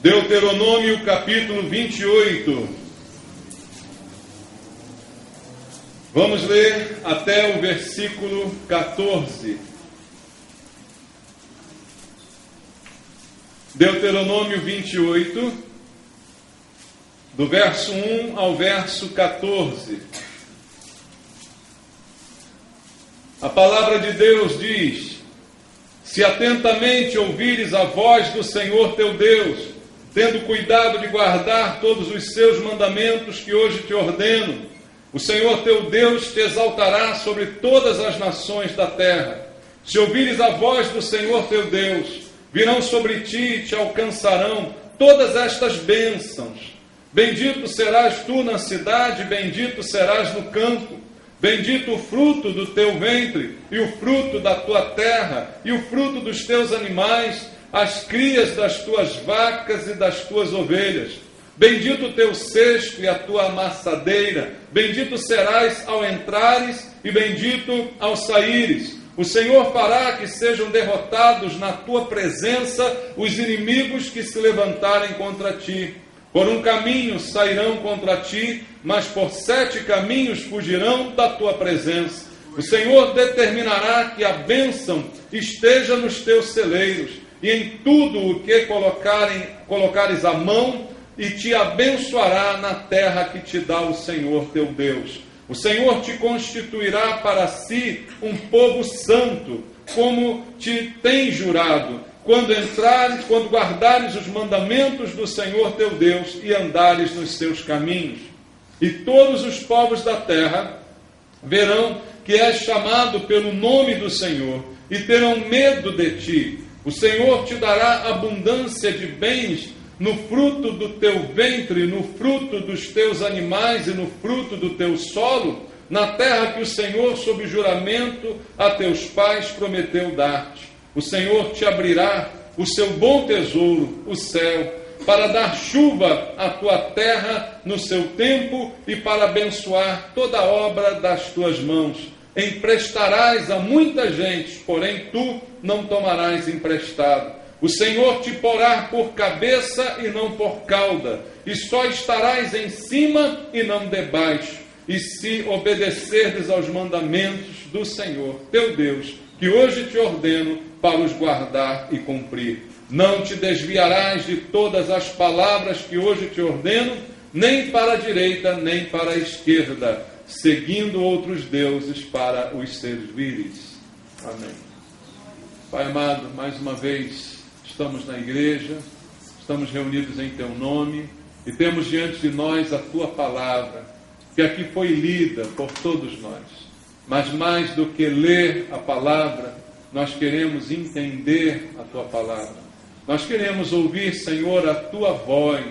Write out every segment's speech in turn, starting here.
Deuteronômio capítulo 28. Vamos ler até o versículo 14. Deuteronômio 28, do verso 1 ao verso 14. A palavra de Deus diz: se atentamente ouvires a voz do Senhor teu Deus, tendo cuidado de guardar todos os seus mandamentos que hoje te ordeno, o Senhor teu Deus te exaltará sobre todas as nações da terra. Se ouvires a voz do Senhor teu Deus, virão sobre ti e te alcançarão todas estas bênçãos. Bendito serás tu na cidade, bendito serás no campo. Bendito o fruto do teu ventre, e o fruto da tua terra, e o fruto dos teus animais, as crias das tuas vacas e das tuas ovelhas. Bendito o teu cesto e a tua amassadeira. Bendito serás ao entrares e bendito ao saíres. O Senhor fará que sejam derrotados na tua presença os inimigos que se levantarem contra ti. Por um caminho sairão contra ti, mas por 7 caminhos fugirão da tua presença. O Senhor determinará que a bênção esteja nos teus celeiros, e em tudo o que colocares a mão, e te abençoará na terra que te dá o Senhor teu Deus. O Senhor te constituirá para si um povo santo, como te tem jurado, quando guardares os mandamentos do Senhor teu Deus e andares nos seus caminhos. E todos os povos da terra verão que és chamado pelo nome do Senhor, e terão medo de ti. O Senhor te dará abundância de bens no fruto do teu ventre, no fruto dos teus animais e no fruto do teu solo, na terra que o Senhor, sob juramento, a teus pais prometeu dar-te. O Senhor te abrirá o seu bom tesouro, o céu, para dar chuva à tua terra no seu tempo e para abençoar toda a obra das tuas mãos. Emprestarás a muita gente, porém tu não tomarás emprestado. O Senhor te porá por cabeça e não por cauda, e só estarás em cima e não debaixo. E se obedecerdes aos mandamentos do Senhor teu Deus, que hoje te ordeno para os guardar e cumprir. Não te desviarás de todas as palavras que hoje te ordeno, nem para a direita, nem para a esquerda, seguindo outros deuses para os servires. Amém. Pai amado, mais uma vez estamos na igreja, estamos reunidos em teu nome e temos diante de nós a tua palavra, que aqui foi lida por todos nós. Mas mais do que ler a palavra, nós queremos entender a tua palavra. Nós queremos ouvir, Senhor, a tua voz,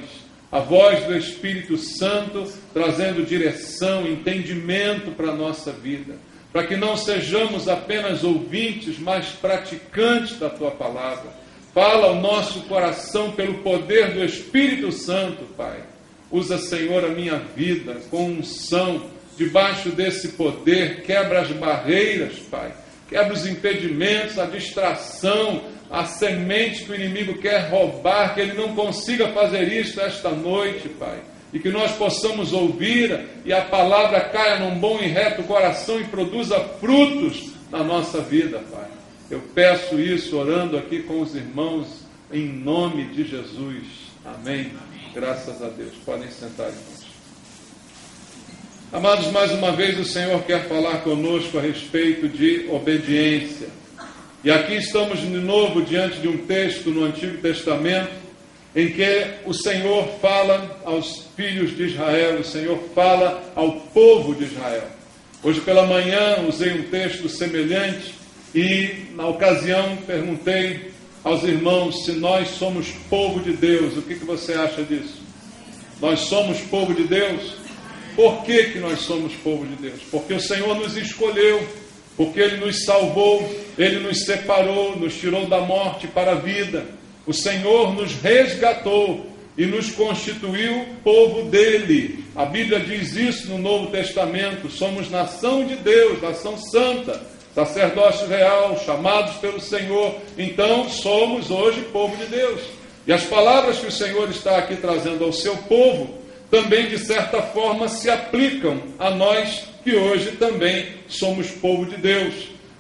a voz do Espírito Santo, trazendo direção, entendimento para a nossa vida, para que não sejamos apenas ouvintes, mas praticantes da tua palavra. Fala ao nosso coração pelo poder do Espírito Santo, Pai. Usa, Senhor, a minha vida com unção, debaixo desse poder, quebra as barreiras, Pai. Quebra os impedimentos, a distração, a semente que o inimigo quer roubar, que ele não consiga fazer isso esta noite, Pai. E que nós possamos ouvir e a palavra caia num bom e reto coração e produza frutos na nossa vida, Pai. Eu peço isso orando aqui com os irmãos em nome de Jesus. Amém. Graças a Deus. Podem sentar, irmãos. Amados, mais uma vez o Senhor quer falar conosco a respeito de obediência. E aqui estamos de novo diante de um texto no Antigo Testamento em que o Senhor fala aos filhos de Israel, o Senhor fala ao povo de Israel. Hoje pela manhã usei um texto semelhante e na ocasião perguntei aos irmãos se nós somos povo de Deus. O que você acha disso? Nós somos povo de Deus? Por que nós somos povo de Deus? Porque o Senhor nos escolheu, porque Ele nos salvou, Ele nos separou, nos tirou da morte para a vida. O Senhor nos resgatou e nos constituiu povo dEle. A Bíblia diz isso no Novo Testamento. Somos nação de Deus, nação santa, sacerdócio real, chamados pelo Senhor. Então somos hoje povo de Deus. E as palavras que o Senhor está aqui trazendo ao seu povo, também de certa forma se aplicam a nós que hoje também somos povo de Deus.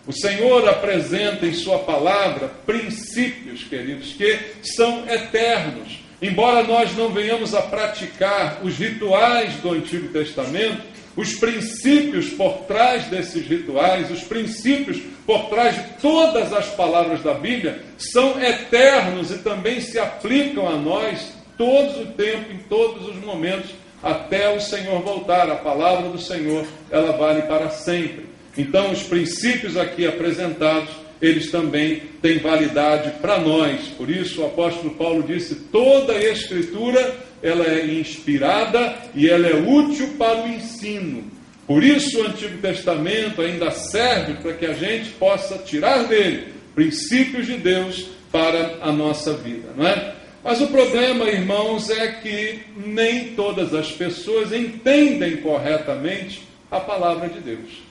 O Senhor apresenta em sua palavra princípios, queridos, que são eternos. Embora nós não venhamos a praticar os rituais do Antigo Testamento, os princípios por trás desses rituais, os princípios por trás de todas as palavras da Bíblia, são eternos e também se aplicam a nós todo o tempo, em todos os momentos, até o Senhor voltar. A palavra do Senhor, ela vale para sempre. Então, os princípios aqui apresentados, eles também têm validade para nós. Por isso, o apóstolo Paulo disse, toda a Escritura, ela é inspirada e ela é útil para o ensino. Por isso, o Antigo Testamento ainda serve para que a gente possa tirar dele princípios de Deus para a nossa vida, não é? Mas o problema, irmãos, é que nem todas as pessoas entendem corretamente a palavra de Deus.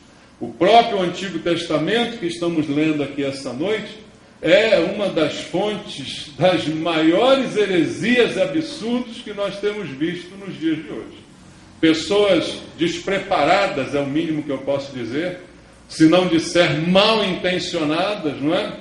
O próprio Antigo Testamento, que estamos lendo aqui esta noite, é uma das fontes das maiores heresias e absurdos que nós temos visto nos dias de hoje. Pessoas despreparadas, é o mínimo que eu posso dizer, se não disser mal intencionadas, não é?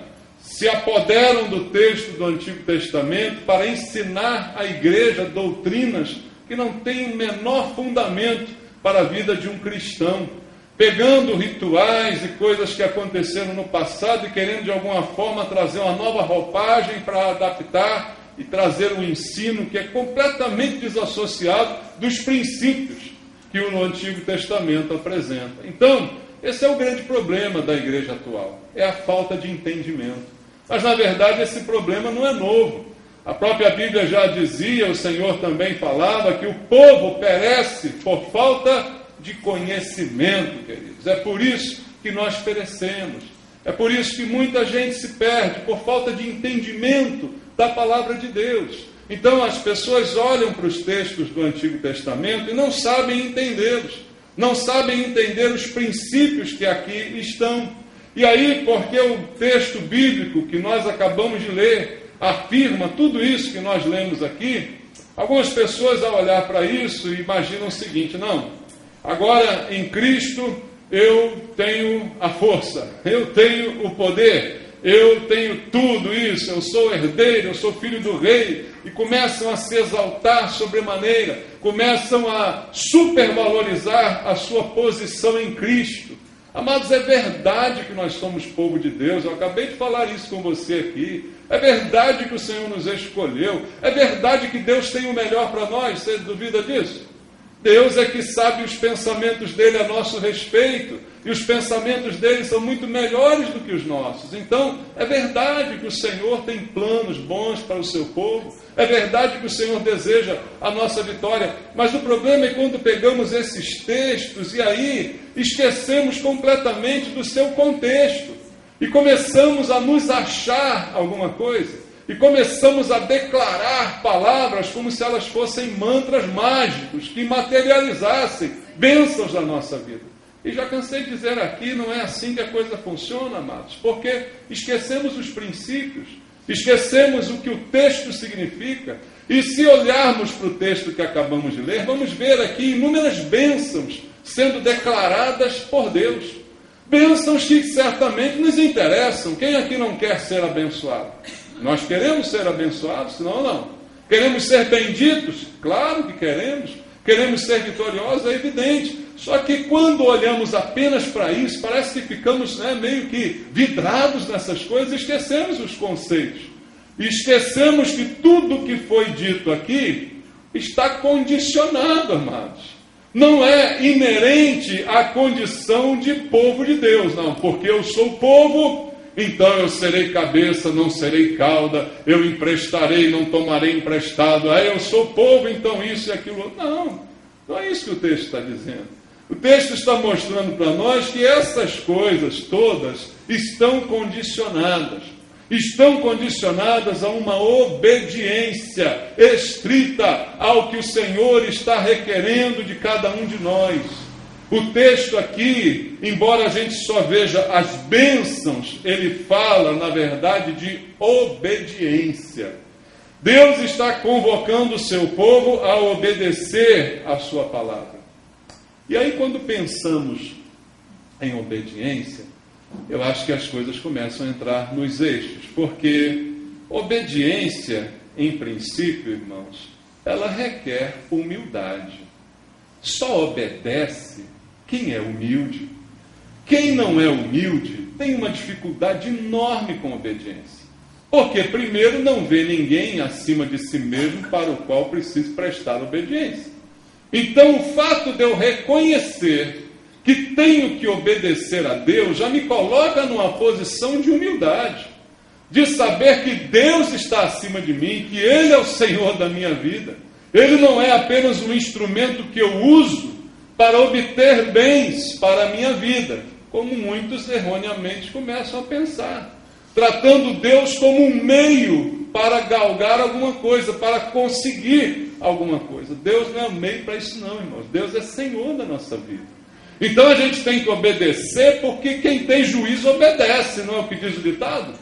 Se apoderam do texto do Antigo Testamento para ensinar à igreja doutrinas que não têm o menor fundamento para a vida de um cristão, pegando rituais e coisas que aconteceram no passado e querendo de alguma forma trazer uma nova roupagem para adaptar e trazer um ensino que é completamente desassociado dos princípios que o Antigo Testamento apresenta. Então, esse é o grande problema da igreja atual, é a falta de entendimento. Mas, na verdade, esse problema não é novo. A própria Bíblia já dizia, o Senhor também falava, que o povo perece por falta de conhecimento, queridos. É por isso que nós perecemos. É por isso que muita gente se perde, por falta de entendimento da palavra de Deus. Então, as pessoas olham para os textos do Antigo Testamento e não sabem entendê-los. Não sabem entender os princípios que aqui estão. E aí, porque o texto bíblico que nós acabamos de ler afirma tudo isso que nós lemos aqui, algumas pessoas, ao olhar para isso, imaginam o seguinte: não, agora em Cristo eu tenho a força, eu tenho o poder, eu tenho tudo isso, eu sou herdeiro, eu sou filho do rei, e começam a se exaltar sobremaneira, começam a supervalorizar a sua posição em Cristo. Amados, é verdade que nós somos povo de Deus, eu acabei de falar isso com você aqui, é verdade que o Senhor nos escolheu, é verdade que Deus tem o melhor para nós, você duvida disso? Deus é que sabe os pensamentos dele a nosso respeito, e os pensamentos dele são muito melhores do que os nossos. Então, é verdade que o Senhor tem planos bons para o seu povo, é verdade que o Senhor deseja a nossa vitória, mas o problema é quando pegamos esses textos e aí esquecemos completamente do seu contexto, e começamos a nos achar alguma coisa, e começamos a declarar palavras como se elas fossem mantras mágicos que materializassem bênçãos da nossa vida. E já cansei de dizer aqui, não é assim que a coisa funciona, amados, porque esquecemos os princípios, esquecemos o que o texto significa, e se olharmos para o texto que acabamos de ler, vamos ver aqui inúmeras bênçãos sendo declaradas por Deus. Bênçãos que certamente nos interessam. Quem aqui não quer ser abençoado? Nós queremos ser abençoados, senão não. Queremos ser benditos? Claro que queremos. Queremos ser vitoriosos? É evidente. Só que quando olhamos apenas para isso, parece que ficamos meio que vidrados nessas coisas e esquecemos os conceitos. E esquecemos que tudo que foi dito aqui está condicionado, amados. Não é inerente à condição de povo de Deus, não. Porque eu sou povo, então eu serei cabeça, não serei cauda, eu emprestarei, não tomarei emprestado, eu sou povo, então isso e aquilo. Não, não é isso que o texto está dizendo. O texto está mostrando para nós que essas coisas todas estão condicionadas a uma obediência estrita ao que o Senhor está requerendo de cada um de nós. O texto aqui, embora a gente só veja as bênçãos, ele fala, na verdade, de obediência. Deus está convocando o seu povo a obedecer a sua palavra. E aí, quando pensamos em obediência, eu acho que as coisas começam a entrar nos eixos, porque obediência, em princípio, irmãos, ela requer humildade. Só obedece quem é humilde. Quem não é humilde tem uma dificuldade enorme com obediência. Porque, primeiro, não vê ninguém acima de si mesmo para o qual precisa prestar obediência. Então, o fato de eu reconhecer que tenho que obedecer a Deus já me coloca numa posição de humildade, de saber que Deus está acima de mim, que Ele é o Senhor da minha vida. Ele não é apenas um instrumento que eu uso para obter bens para a minha vida, como muitos erroneamente começam a pensar, tratando Deus como um meio para galgar alguma coisa, para conseguir alguma coisa. Deus não é um meio para isso não, irmãos. Deus é Senhor da nossa vida. Então a gente tem que obedecer, porque quem tem juízo obedece, não é o que diz o ditado?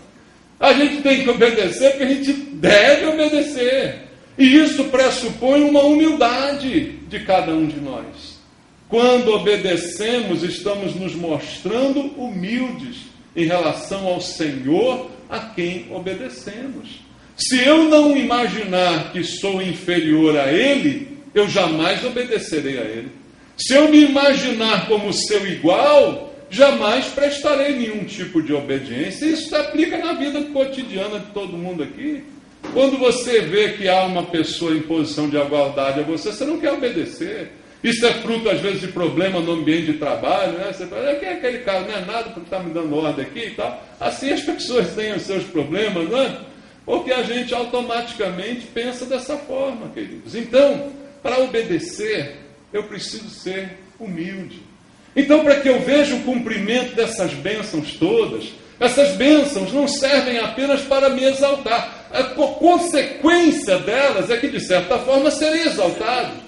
A gente tem que obedecer porque a gente deve obedecer. E isso pressupõe uma humildade de cada um de nós. Quando obedecemos, estamos nos mostrando humildes em relação ao Senhor a quem obedecemos. Se eu não imaginar que sou inferior a Ele, eu jamais obedecerei a Ele. Se eu me imaginar como seu igual, jamais prestarei nenhum tipo de obediência. Isso se aplica na vida cotidiana de todo mundo aqui. Quando você vê que há uma pessoa em posição de igualdade a você, você não quer obedecer. Isso é fruto, às vezes, de problema no ambiente de trabalho, né? Você fala, quem é aquele cara? Não é nada porque está me dando ordem aqui e tal. Assim as pessoas têm os seus problemas, não é? Porque a gente automaticamente pensa dessa forma, queridos. Então, para obedecer, eu preciso ser humilde. Então, para que eu veja o cumprimento dessas bênçãos todas, essas bênçãos não servem apenas para me exaltar. A consequência delas é que, de certa forma, serei exaltado.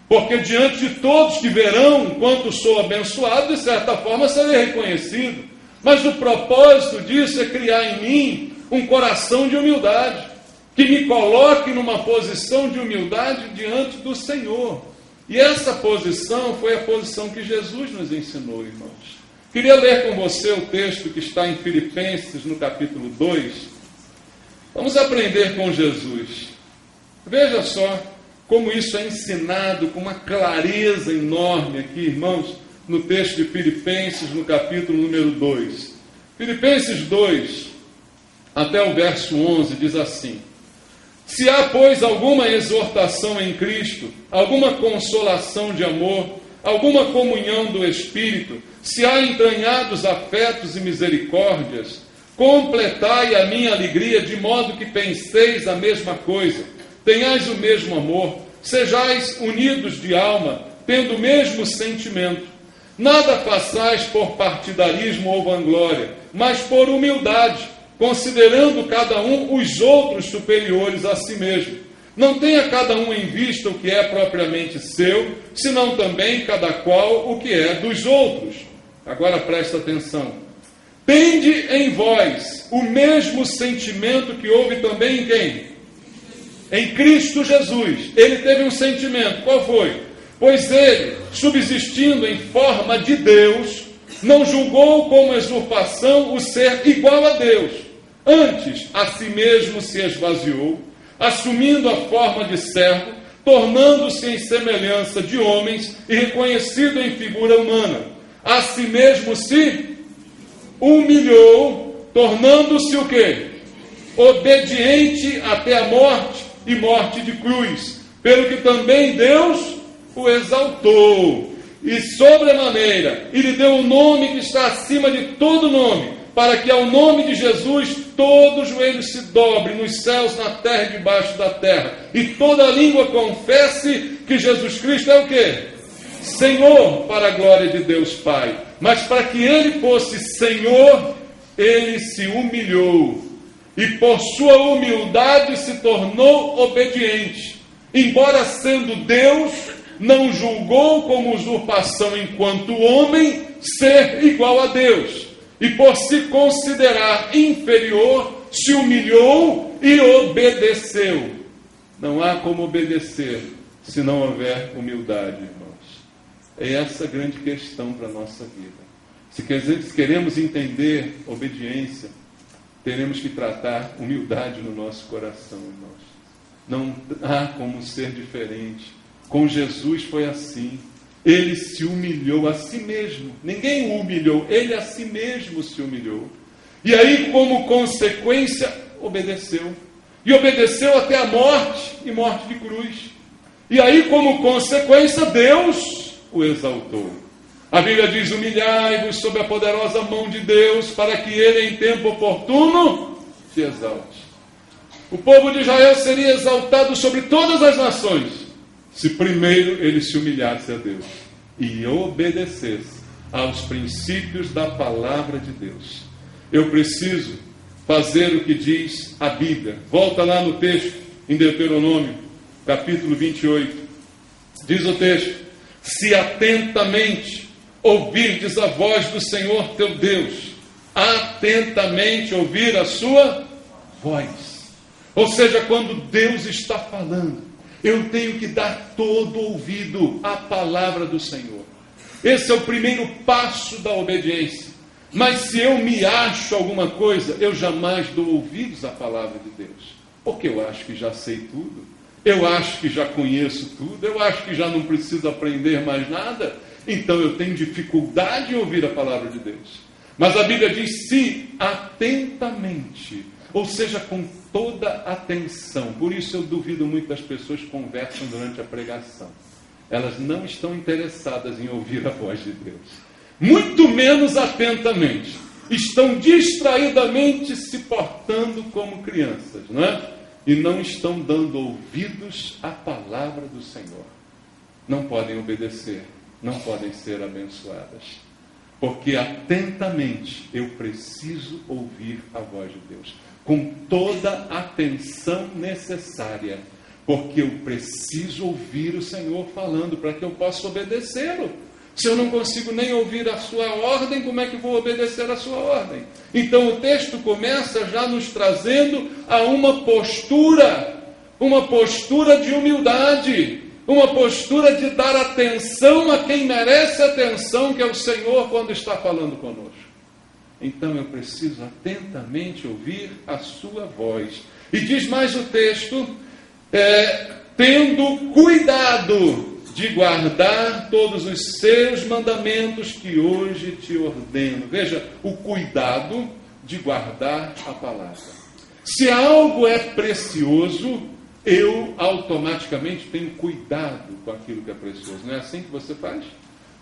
Porque diante de todos que verão quanto sou abençoado, de certa forma serei reconhecido. Mas o propósito disso é criar em mim um coração de humildade, que me coloque numa posição de humildade diante do Senhor. E essa posição foi a posição que Jesus nos ensinou, irmãos. Queria ler com você o texto que está em Filipenses, no capítulo 2. Vamos aprender com Jesus. Veja só como isso é ensinado com uma clareza enorme aqui, irmãos, no texto de Filipenses, no capítulo número 2. Filipenses 2, até o verso 11, diz assim: se há, pois, alguma exortação em Cristo, alguma consolação de amor, alguma comunhão do Espírito, se há entranhados afetos e misericórdias, completai a minha alegria de modo que penseis a mesma coisa, tenhais o mesmo amor, sejais unidos de alma, tendo o mesmo sentimento. Nada façais por partidarismo ou vanglória, mas por humildade, considerando cada um os outros superiores a si mesmo. Não tenha cada um em vista o que é propriamente seu, senão também cada qual o que é dos outros. Agora presta atenção. Tende em vós o mesmo sentimento que houve também em quem? Em Cristo Jesus. Ele teve um sentimento. Qual foi? Pois ele, subsistindo em forma de Deus, não julgou como usurpação o ser igual a Deus. Antes, a si mesmo se esvaziou, assumindo a forma de servo, tornando-se em semelhança de homens e reconhecido em figura humana. A si mesmo se humilhou, tornando-se o quê? Obediente até a morte e morte de cruz, pelo que também Deus o exaltou, e sobremaneira, e lhe deu o nome que está acima de todo nome, para que ao nome de Jesus todo joelho se dobre nos céus, na terra e debaixo da terra, e toda língua confesse que Jesus Cristo é o quê? Senhor, para a glória de Deus Pai. Mas para que ele fosse Senhor, ele se humilhou, e por sua humildade se tornou obediente. Embora sendo Deus, não julgou como usurpação enquanto homem ser igual a Deus. E por se considerar inferior, se humilhou e obedeceu. Não há como obedecer se não houver humildade, irmãos. É essa a grande questão para a nossa vida. Se queremos entender obediência, teremos que tratar humildade no nosso coração, irmãos. Não há como ser diferente. Com Jesus foi assim. Ele se humilhou a si mesmo. Ninguém o humilhou, ele a si mesmo se humilhou. E aí, como consequência, obedeceu. E obedeceu até a morte, e morte de cruz. E aí, como consequência, Deus o exaltou. A Bíblia diz: humilhai-vos sob a poderosa mão de Deus, para que ele em tempo oportuno te exalte. O povo de Israel seria exaltado sobre todas as nações, se primeiro ele se humilhasse a Deus e obedecesse aos princípios da palavra de Deus. Eu preciso fazer o que diz a Bíblia. Volta lá no texto, em Deuteronômio, capítulo 28. Diz o texto: se atentamente ouvirdes a voz do Senhor teu Deus, atentamente ouvir a sua voz. Ou seja, quando Deus está falando, eu tenho que dar todo ouvido à palavra do Senhor. Esse é o primeiro passo da obediência. Mas se eu me acho alguma coisa, eu jamais dou ouvidos à palavra de Deus. Porque eu acho que já sei tudo. Eu acho que já conheço tudo. Eu acho que já não preciso aprender mais nada. Então eu tenho dificuldade em ouvir a palavra de Deus. Mas a Bíblia diz: se atentamente, ou seja, com toda atenção. Por isso eu duvido muito das pessoas que conversam durante a pregação. Elas não estão interessadas em ouvir a voz de Deus. Muito menos atentamente. Estão distraidamente se portando como crianças, não é? E não estão dando ouvidos à palavra do Senhor. Não podem obedecer, não podem ser abençoadas. Porque atentamente eu preciso ouvir a voz de Deus. Com toda a atenção necessária. Porque eu preciso ouvir o Senhor falando para que eu possa obedecê-lo. Se eu não consigo nem ouvir a sua ordem, como é que vou obedecer a sua ordem? Então o texto começa já nos trazendo a uma postura de humildade, uma postura de dar atenção a quem merece atenção, que é o Senhor quando está falando conosco. Então eu preciso atentamente ouvir a sua voz. E diz mais o texto, tendo cuidado de guardar todos os seus mandamentos que hoje te ordeno. Veja, o cuidado de guardar a palavra. Se algo é precioso, eu automaticamente tenho cuidado com aquilo que é precioso. Não é assim que você faz?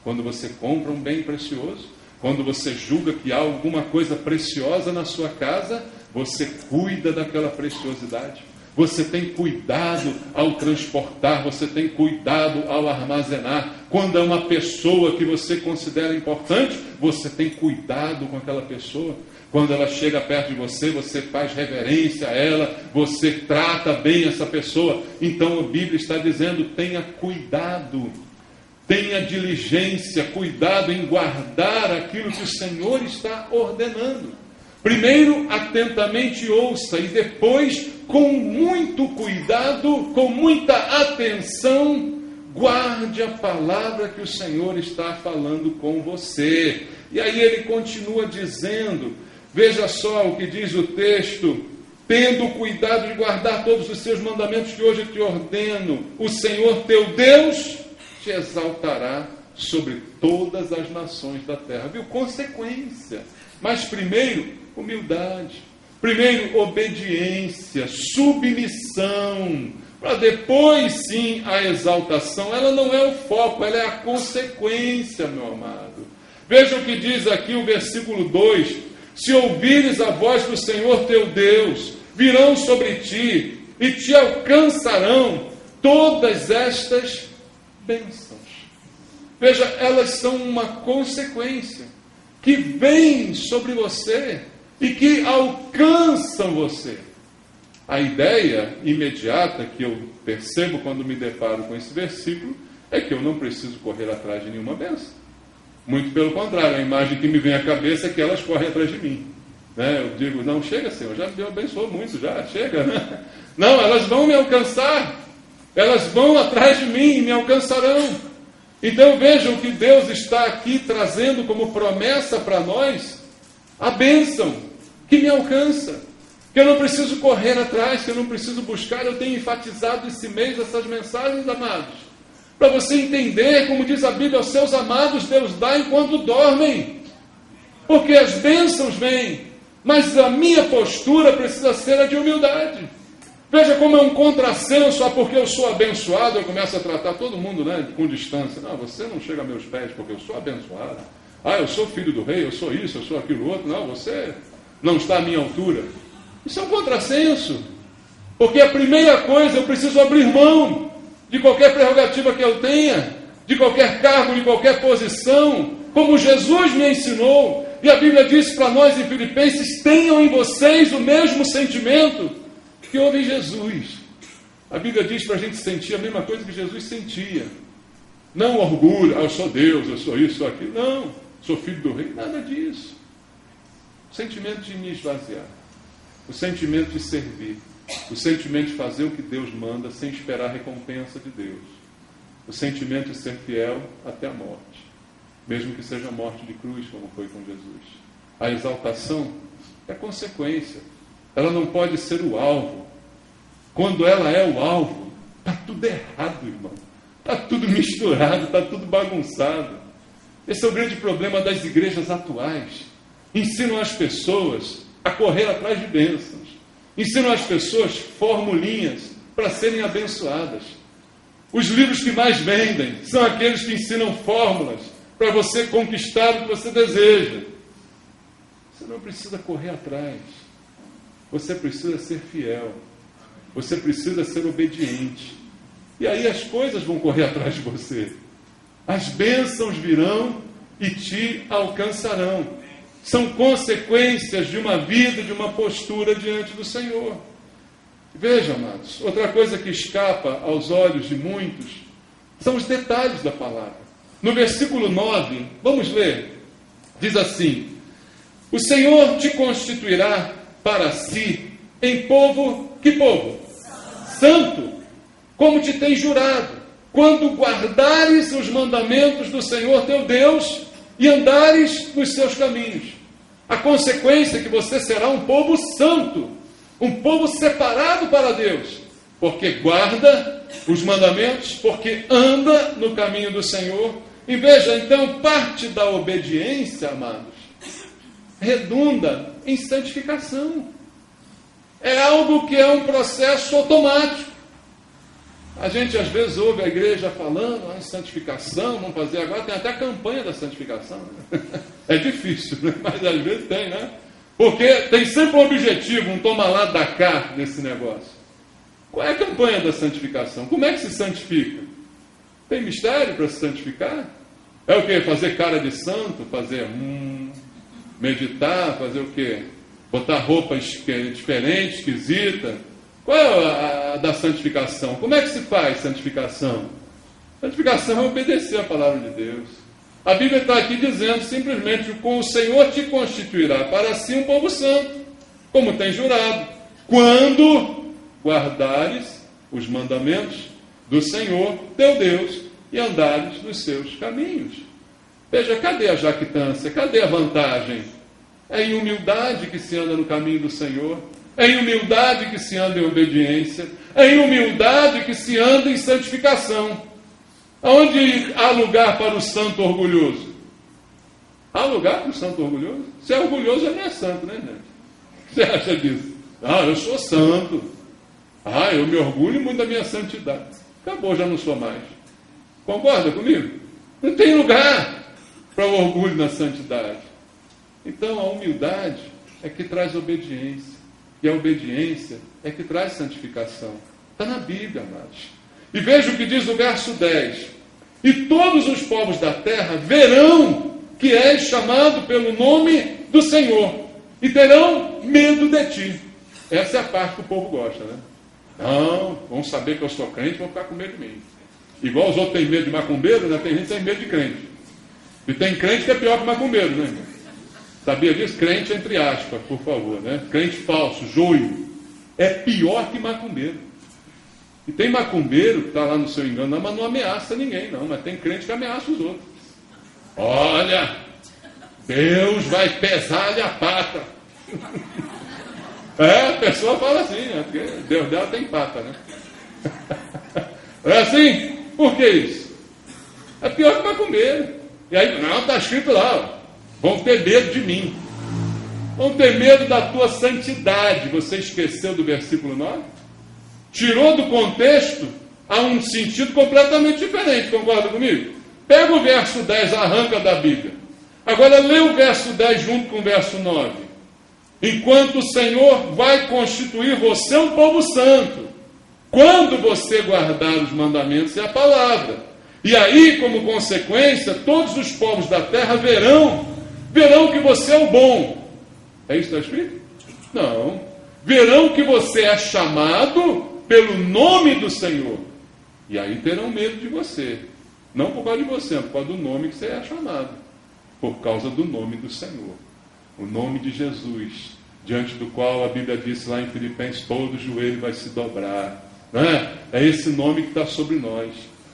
Quando você compra um bem precioso, quando você julga que há alguma coisa preciosa na sua casa, você cuida daquela preciosidade. Você tem cuidado ao transportar, você tem cuidado ao armazenar. Quando é uma pessoa que você considera importante, você tem cuidado com aquela pessoa. Quando ela chega perto de você, você faz reverência a ela, você trata bem essa pessoa. Então a Bíblia está dizendo: tenha cuidado, tenha diligência, cuidado em guardar aquilo que o Senhor está ordenando. Primeiro, atentamente ouça, e depois, com muito cuidado, com muita atenção, guarde a palavra que o Senhor está falando com você. E aí ele continua dizendo, veja só o que diz o texto: tendo cuidado de guardar todos os seus mandamentos que hoje te ordeno, o Senhor teu Deus te exaltará sobre todas as nações da terra. Viu? Consequência. Mas primeiro, humildade. Primeiro, obediência, submissão. Para depois, sim, a exaltação. Ela não é o foco, ela é a consequência, meu amado. Veja o que diz aqui o versículo 2. Se ouvires a voz do Senhor teu Deus, virão sobre ti e te alcançarão todas estas bênçãos. Veja, elas são uma consequência que vem sobre você e que alcançam você. A ideia imediata que eu percebo quando me deparo com esse versículo é que eu não preciso correr atrás de nenhuma bênção. Muito pelo contrário, a imagem que me vem à cabeça é que elas correm atrás de mim. Né? Eu digo, não, chega, Senhor, já me abençoou muito, já, chega. Né? Não, elas vão me alcançar. Elas vão atrás de mim e me alcançarão. Então vejam que Deus está aqui trazendo como promessa para nós a bênção que me alcança. Que eu não preciso correr atrás, que eu não preciso buscar. Eu tenho enfatizado esse mês essas mensagens, amados, para você entender, como diz a Bíblia, aos seus amados Deus dá enquanto dormem. Porque as bênçãos vêm, mas a minha postura precisa ser a de humildade. Veja como é um contrassenso, porque eu sou abençoado, eu começo a tratar todo mundo, né, com distância. Não, você não chega a meus pés porque eu sou abençoado. Ah, eu sou filho do rei, eu sou isso, eu sou aquilo outro. Não, você não está à minha altura. Isso é um contrassenso. Porque a primeira coisa, eu preciso abrir mão de qualquer prerrogativa que eu tenha, de qualquer cargo, de qualquer posição, como Jesus me ensinou. E a Bíblia diz para nós em Filipenses, tenham em vocês o mesmo sentimento que houve em Jesus. A Bíblia diz para a gente sentir a mesma coisa que Jesus sentia. Não orgulho, eu sou Deus, eu sou isso, sou aquilo. Não, sou filho do rei, nada disso. O sentimento de me esvaziar, o sentimento de servir, o sentimento de fazer o que Deus manda sem esperar a recompensa de Deus, o sentimento de ser fiel até a morte, mesmo que seja a morte de cruz, como foi com Jesus. A exaltação é consequência, ela não pode ser o alvo. Quando ela é o alvo, está tudo errado, irmão, está tudo misturado, está tudo bagunçado. Esse é o grande problema das igrejas atuais. Ensinam as pessoas a correr atrás de bênçãos, ensinam as pessoas formulinhas para serem abençoadas. Os livros que mais vendem são aqueles que ensinam fórmulas para você conquistar o que você deseja. Você não precisa correr atrás, você precisa ser fiel, você precisa ser obediente, e aí as coisas vão correr atrás de você. As bênçãos virão e te alcançarão. São consequências de uma vida, de uma postura diante do Senhor. Veja, amados, outra coisa que escapa aos olhos de muitos são os detalhes da palavra. No versículo 9, vamos ler, diz assim: o Senhor te constituirá para si em povo, que povo? Santo, como te tem jurado, quando guardares os mandamentos do Senhor teu Deus e andares nos seus caminhos. A consequência é que você será um povo santo, um povo separado para Deus, porque guarda os mandamentos, porque anda no caminho do Senhor. E veja, então, parte da obediência, amados, redunda em santificação. É algo que é um processo automático. A gente às vezes ouve a igreja falando, santificação, vamos fazer agora, tem até a campanha da santificação. Né? É difícil, né? Mas às vezes tem, né? Porque tem sempre um objetivo, um toma lá da cá nesse negócio. Qual é a campanha da santificação? Como é que se santifica? Tem mistério para se santificar? É o quê? Fazer cara de santo? Fazer meditar? Fazer o quê? Botar roupa diferente, esquisita? Qual é a da santificação? Como é que se faz santificação? Santificação é obedecer a palavra de Deus. A Bíblia está aqui dizendo simplesmente: com o Senhor te constituirá para si um povo santo, como tem jurado, quando guardares os mandamentos do Senhor teu Deus e andares nos seus caminhos. Veja, cadê a jactância? Cadê a vantagem? É em humildade que se anda no caminho do Senhor. É em humildade que se anda em obediência. É em humildade que se anda em santificação. Aonde há lugar para o santo orgulhoso? Há lugar para o santo orgulhoso? Se é orgulhoso, ele não é santo, né, gente? O que você acha disso? Ah, eu sou santo. Ah, eu me orgulho muito da minha santidade. Acabou, já não sou mais. Concorda comigo? Não tem lugar para o orgulho na santidade. Então, a humildade é que traz obediência. E a obediência é que traz santificação. Está na Bíblia, amados. E veja o que diz o verso 10. E todos os povos da terra verão que és chamado pelo nome do Senhor, e terão medo de ti. Essa é a parte que o povo gosta, né? Não, vão saber que eu sou crente, vão ficar com medo de mim. Igual os outros têm medo de macumbeiro, né? Tem gente que tem medo de crente. E tem crente que é pior que macumbeiro, né, irmão? Sabia disso? Crente entre aspas, por favor, né? Crente falso, joio. É pior que macumbeiro. E tem macumbeiro que está lá no seu engano, mas não ameaça ninguém, não. Mas tem crente que ameaça os outros. Olha, Deus vai pesar-lhe a pata. A pessoa fala assim, né? Porque Deus dela tem pata, né? É assim? Por que isso? É pior que macumbeiro. E aí, não, está escrito lá, ó. Vão ter medo de mim. Vão ter medo da tua santidade. Você esqueceu do versículo 9? Tirou do contexto a um sentido completamente diferente. Concorda comigo? Pega o verso 10, arranca da Bíblia. Agora lê o verso 10 junto com o verso 9. Enquanto o Senhor vai constituir você um povo santo. Quando você guardar os mandamentos e a palavra. E aí, como consequência, todos os povos da terra verão que você é o bom. É isso que está escrito? Não. Verão que você é chamado pelo nome do Senhor. E aí terão medo de você. Não por causa de você, mas por causa do nome que você é chamado. Por causa do nome do Senhor. O nome de Jesus, diante do qual a Bíblia diz lá em Filipenses, todo joelho vai se dobrar. Não é? É esse nome que está sobre nós.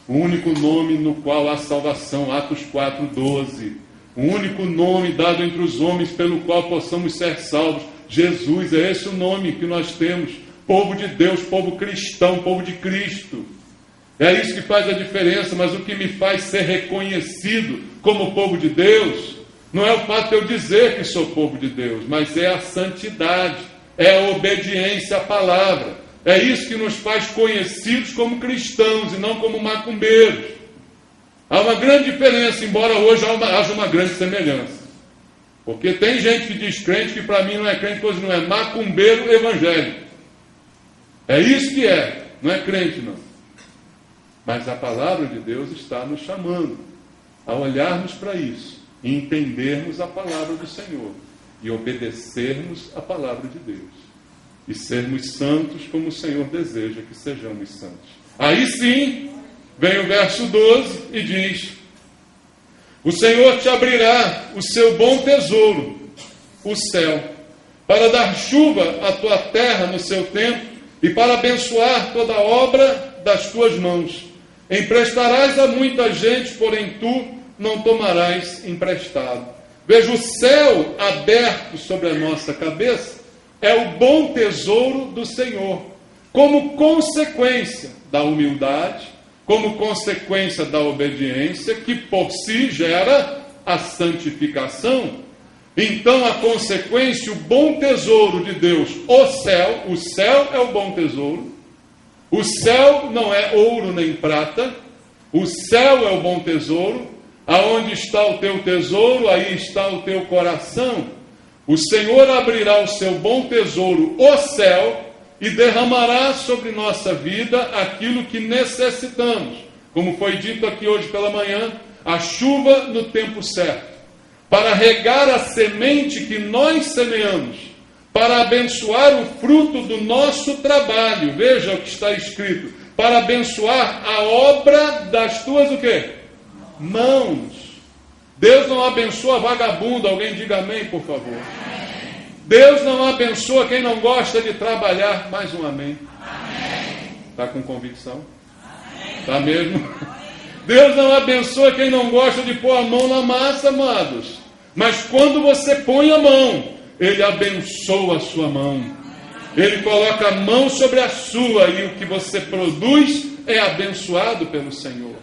O único nome no qual há salvação, Atos 4:12. O único nome dado entre os homens pelo qual possamos ser salvos. Jesus, é esse o nome que nós temos. Povo de Deus, povo cristão, povo de Cristo. É isso que faz a diferença, mas o que me faz ser reconhecido como povo de Deus, não é o fato de eu dizer que sou povo de Deus, mas é a santidade, é a obediência à palavra. É isso que nos faz conhecidos como cristãos e não como macumbeiros. Há uma grande diferença, embora hoje haja uma grande semelhança. Porque tem gente que diz crente que para mim não é crente, coisa não é macumbeiro evangélico. É isso que é, não é crente não. Mas a palavra de Deus está nos chamando a olharmos para isso e entendermos a palavra do Senhor e obedecermos a palavra de Deus e sermos santos como o Senhor deseja que sejamos santos. Aí sim, vem o verso 12 e diz: o Senhor te abrirá o seu bom tesouro, o céu, para dar chuva à tua terra no seu tempo e para abençoar toda a obra das tuas mãos. Emprestarás a muita gente, porém tu não tomarás emprestado. Veja, o céu aberto sobre a nossa cabeça é o bom tesouro do Senhor, como consequência da humildade, como consequência da obediência, que por si gera a santificação. Então, a consequência, o bom tesouro de Deus, o céu é o bom tesouro. O céu não é ouro nem prata, o céu é o bom tesouro. Aonde está o teu tesouro, aí está o teu coração. O Senhor abrirá o seu bom tesouro, o céu, e derramará sobre nossa vida aquilo que necessitamos. Como foi dito aqui hoje pela manhã, a chuva no tempo certo, para regar a semente que nós semeamos, para abençoar o fruto do nosso trabalho. Veja o que está escrito: para abençoar a obra das tuas o quê? Mãos. Deus não abençoa vagabundo. Alguém diga amém, por favor. Deus não abençoa quem não gosta de trabalhar. Mais um amém. Está com convicção? Está mesmo? Deus não abençoa quem não gosta de pôr a mão na massa, amados. Mas quando você põe a mão, Ele abençoa a sua mão. Ele coloca a mão sobre a sua e o que você produz é abençoado pelo Senhor.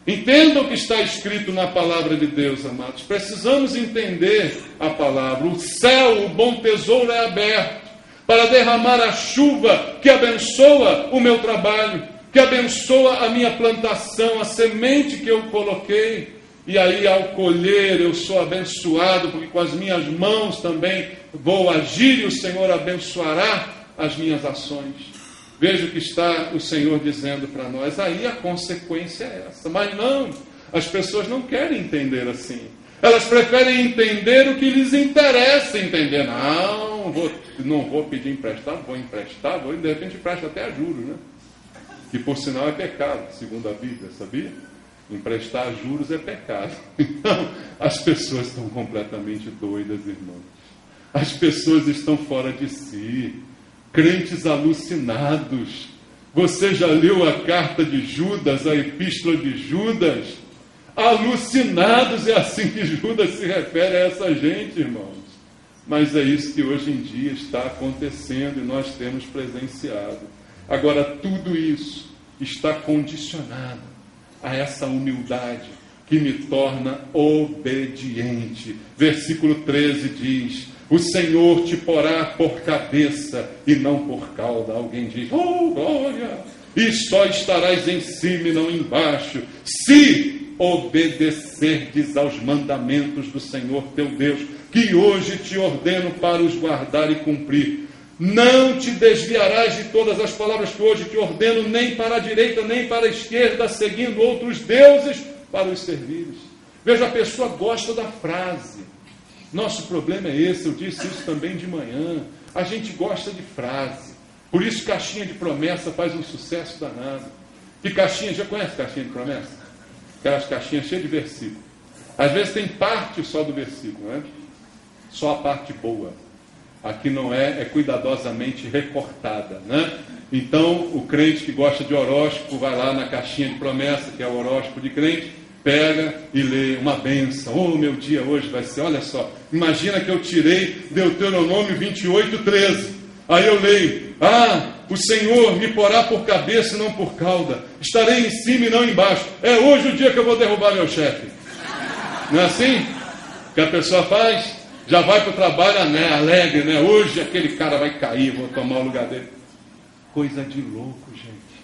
Entenda o que está escrito na palavra de Deus, amados. Precisamos entender a palavra. O céu, o bom tesouro é aberto para derramar a chuva que abençoa o meu trabalho, que abençoa a minha plantação, a semente que eu coloquei. E aí, ao colher, eu sou abençoado, porque com as minhas mãos também vou agir e o Senhor abençoará as minhas ações. Veja o que está o Senhor dizendo para nós. Aí a consequência é essa. Mas não, as pessoas não querem entender assim. Elas preferem entender o que lhes interessa entender. Não vou pedir emprestado, vou emprestar, de repente empresta até a juros, né? Que por sinal é pecado, segundo a Bíblia, sabia? Emprestar juros é pecado. Então, as pessoas estão completamente doidas, irmãos. As pessoas estão fora de si. Crentes alucinados. Você já leu a carta de Judas, a epístola de Judas? Alucinados, é assim que Judas se refere a essa gente, irmãos. Mas é isso que hoje em dia está acontecendo e nós temos presenciado. Agora, tudo isso está condicionado a essa humildade que me torna obediente. Versículo 13 diz: o Senhor te porá por cabeça e não por cauda. Alguém diz: oh, glória! E só estarás em cima e não embaixo, se obedecerdes aos mandamentos do Senhor teu Deus, que hoje te ordeno para os guardar e cumprir. Não te desviarás de todas as palavras que hoje te ordeno, nem para a direita, nem para a esquerda, seguindo outros deuses para os servires. Veja, a pessoa gosta da frase. Nosso problema é esse, eu disse isso também de manhã. A gente gosta de frase. Por isso, caixinha de promessa faz um sucesso danado. E caixinha, já conhece caixinha de promessa? Aquelas caixinhas cheias de versículo. Às vezes tem parte só do versículo, né? Só a parte boa. Aqui não é cuidadosamente recortada, né? Então, o crente que gosta de horóscopo vai lá na caixinha de promessa, que é o horóscopo de crente, pega e lê uma bênção. Oh, meu dia hoje vai ser, olha só, imagina que eu tirei Deuteronômio 28:13. Aí eu leio: o Senhor me porá por cabeça e não por cauda. Estarei em cima e não embaixo. É hoje o dia que eu vou derrubar meu chefe. Não é assim que a pessoa faz? Já vai para o trabalho, né, alegre, né? Hoje aquele cara vai cair, vou tomar o lugar dele. Coisa de louco, gente.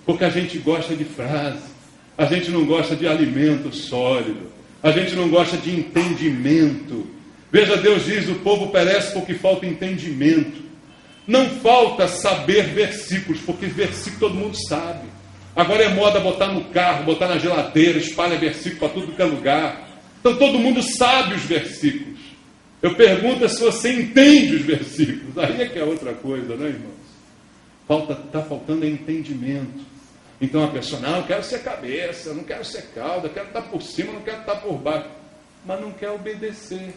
Porque a gente gosta de frase. A gente não gosta de alimento sólido. A gente não gosta de entendimento. Veja, Deus diz: o povo perece porque falta entendimento. Não falta saber versículos, porque versículo todo mundo sabe. Agora é moda botar no carro, botar na geladeira, espalha versículo para tudo que é lugar. Então todo mundo sabe os versículos. Eu pergunto se você entende os versículos. Aí é que é outra coisa, né, irmãos? Está faltando entendimento. Então a pessoa: não, eu quero ser cabeça, não quero ser cauda, eu quero estar por cima, não quero estar por baixo. Mas não quer obedecer,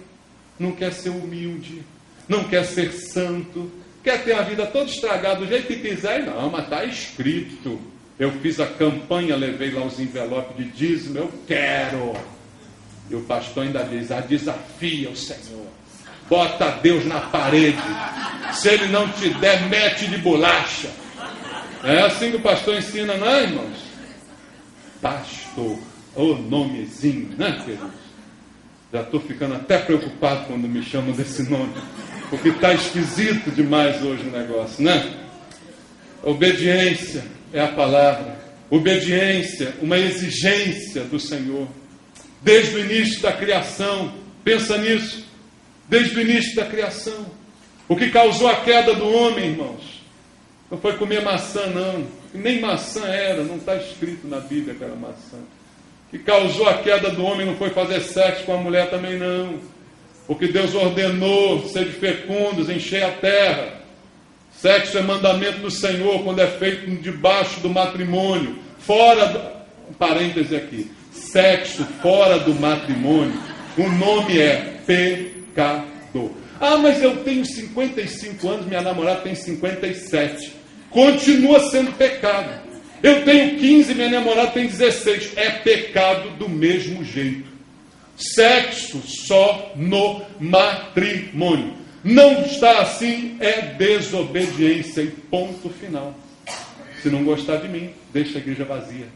não quer ser humilde, não quer ser santo, quer ter a vida toda estragada do jeito que quiser. Não, mas está escrito. Eu fiz a campanha, levei lá os envelopes de dízimo, eu quero. E o pastor ainda diz: desafia o Senhor, bota Deus na parede, se ele não te der, mete de bolacha. É assim que o pastor ensina, não é, irmãos? Pastor, o nomezinho, né, queridos? Já estou ficando até preocupado quando me chamam desse nome, porque está esquisito demais hoje o negócio, né? Obediência é a palavra. Obediência, uma exigência do Senhor. Desde o início da criação, pensa nisso, desde o início da criação, o que causou a queda do homem, irmãos, não foi comer maçã, não, nem maçã era, não está escrito na Bíblia que era maçã. O que causou a queda do homem não foi fazer sexo com a mulher também, não, porque Deus ordenou: sede fecundos, encher a terra. Sexo é mandamento do Senhor quando é feito debaixo do matrimônio, fora do... parêntese aqui. Sexo fora do matrimônio, o nome é pecado. Mas eu tenho 55 anos, minha namorada tem 57. Continua sendo pecado. Eu tenho 15, minha namorada tem 16. É pecado do mesmo jeito. Sexo só no matrimônio. Não está assim, é desobediência. E ponto final. Se não gostar de mim, deixa a igreja vazia.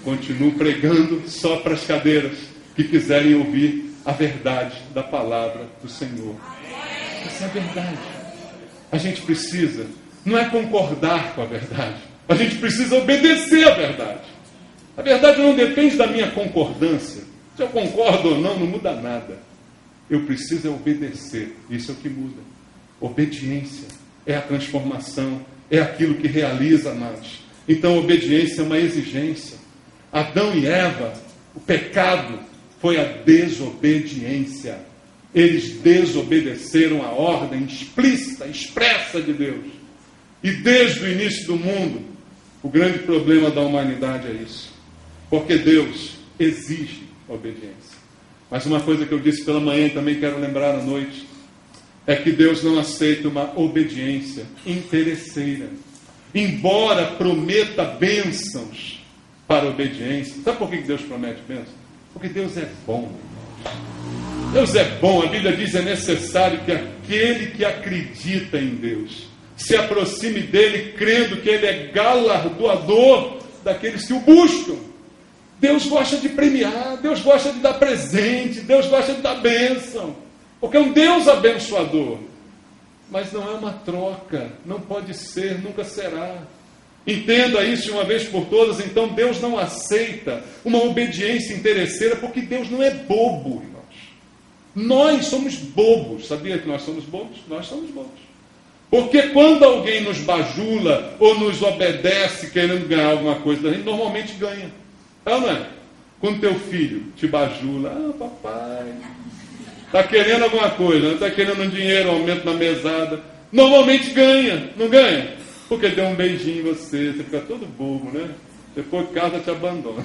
Continuo pregando só para as cadeiras que quiserem ouvir a verdade da palavra do Senhor. Essa é a verdade. A gente precisa, não é concordar com a verdade, a gente precisa obedecer à verdade. A verdade não depende da minha concordância. Se eu concordo ou não, não muda nada. Eu preciso obedecer, isso é o que muda. Obediência é a transformação, é aquilo que realiza nós. Então, obediência é uma exigência. Adão e Eva, o pecado foi a desobediência. Eles desobedeceram a ordem explícita, expressa de Deus. E desde o início do mundo, o grande problema da humanidade é isso. Porque Deus exige obediência. Mas uma coisa que eu disse pela manhã e também quero lembrar à noite, é que Deus não aceita uma obediência interesseira. Embora prometa bênçãos para a obediência. Sabe por que Deus promete bênçãos? Porque Deus é bom. Deus é bom. A Bíblia diz que é necessário que aquele que acredita em Deus se aproxime dele, crendo que ele é galardoador daqueles que o buscam. Deus gosta de premiar, Deus gosta de dar presente, Deus gosta de dar bênção, porque é um Deus abençoador. Mas não é uma troca, não pode ser, nunca será. Entenda isso de uma vez por todas. Então Deus não aceita uma obediência interesseira, porque Deus não é bobo, irmãos. Nós somos bobos. Sabia que nós somos bobos? Nós somos bobos. Porque quando alguém nos bajula ou nos obedece querendo ganhar alguma coisa da gente, normalmente ganha. É ou não é? Quando teu filho te bajula, papai, está querendo alguma coisa, está querendo um dinheiro, um aumento na mesada, normalmente ganha, não ganha? Porque deu um beijinho em você, você fica todo bobo, né? Depois casa te abandona.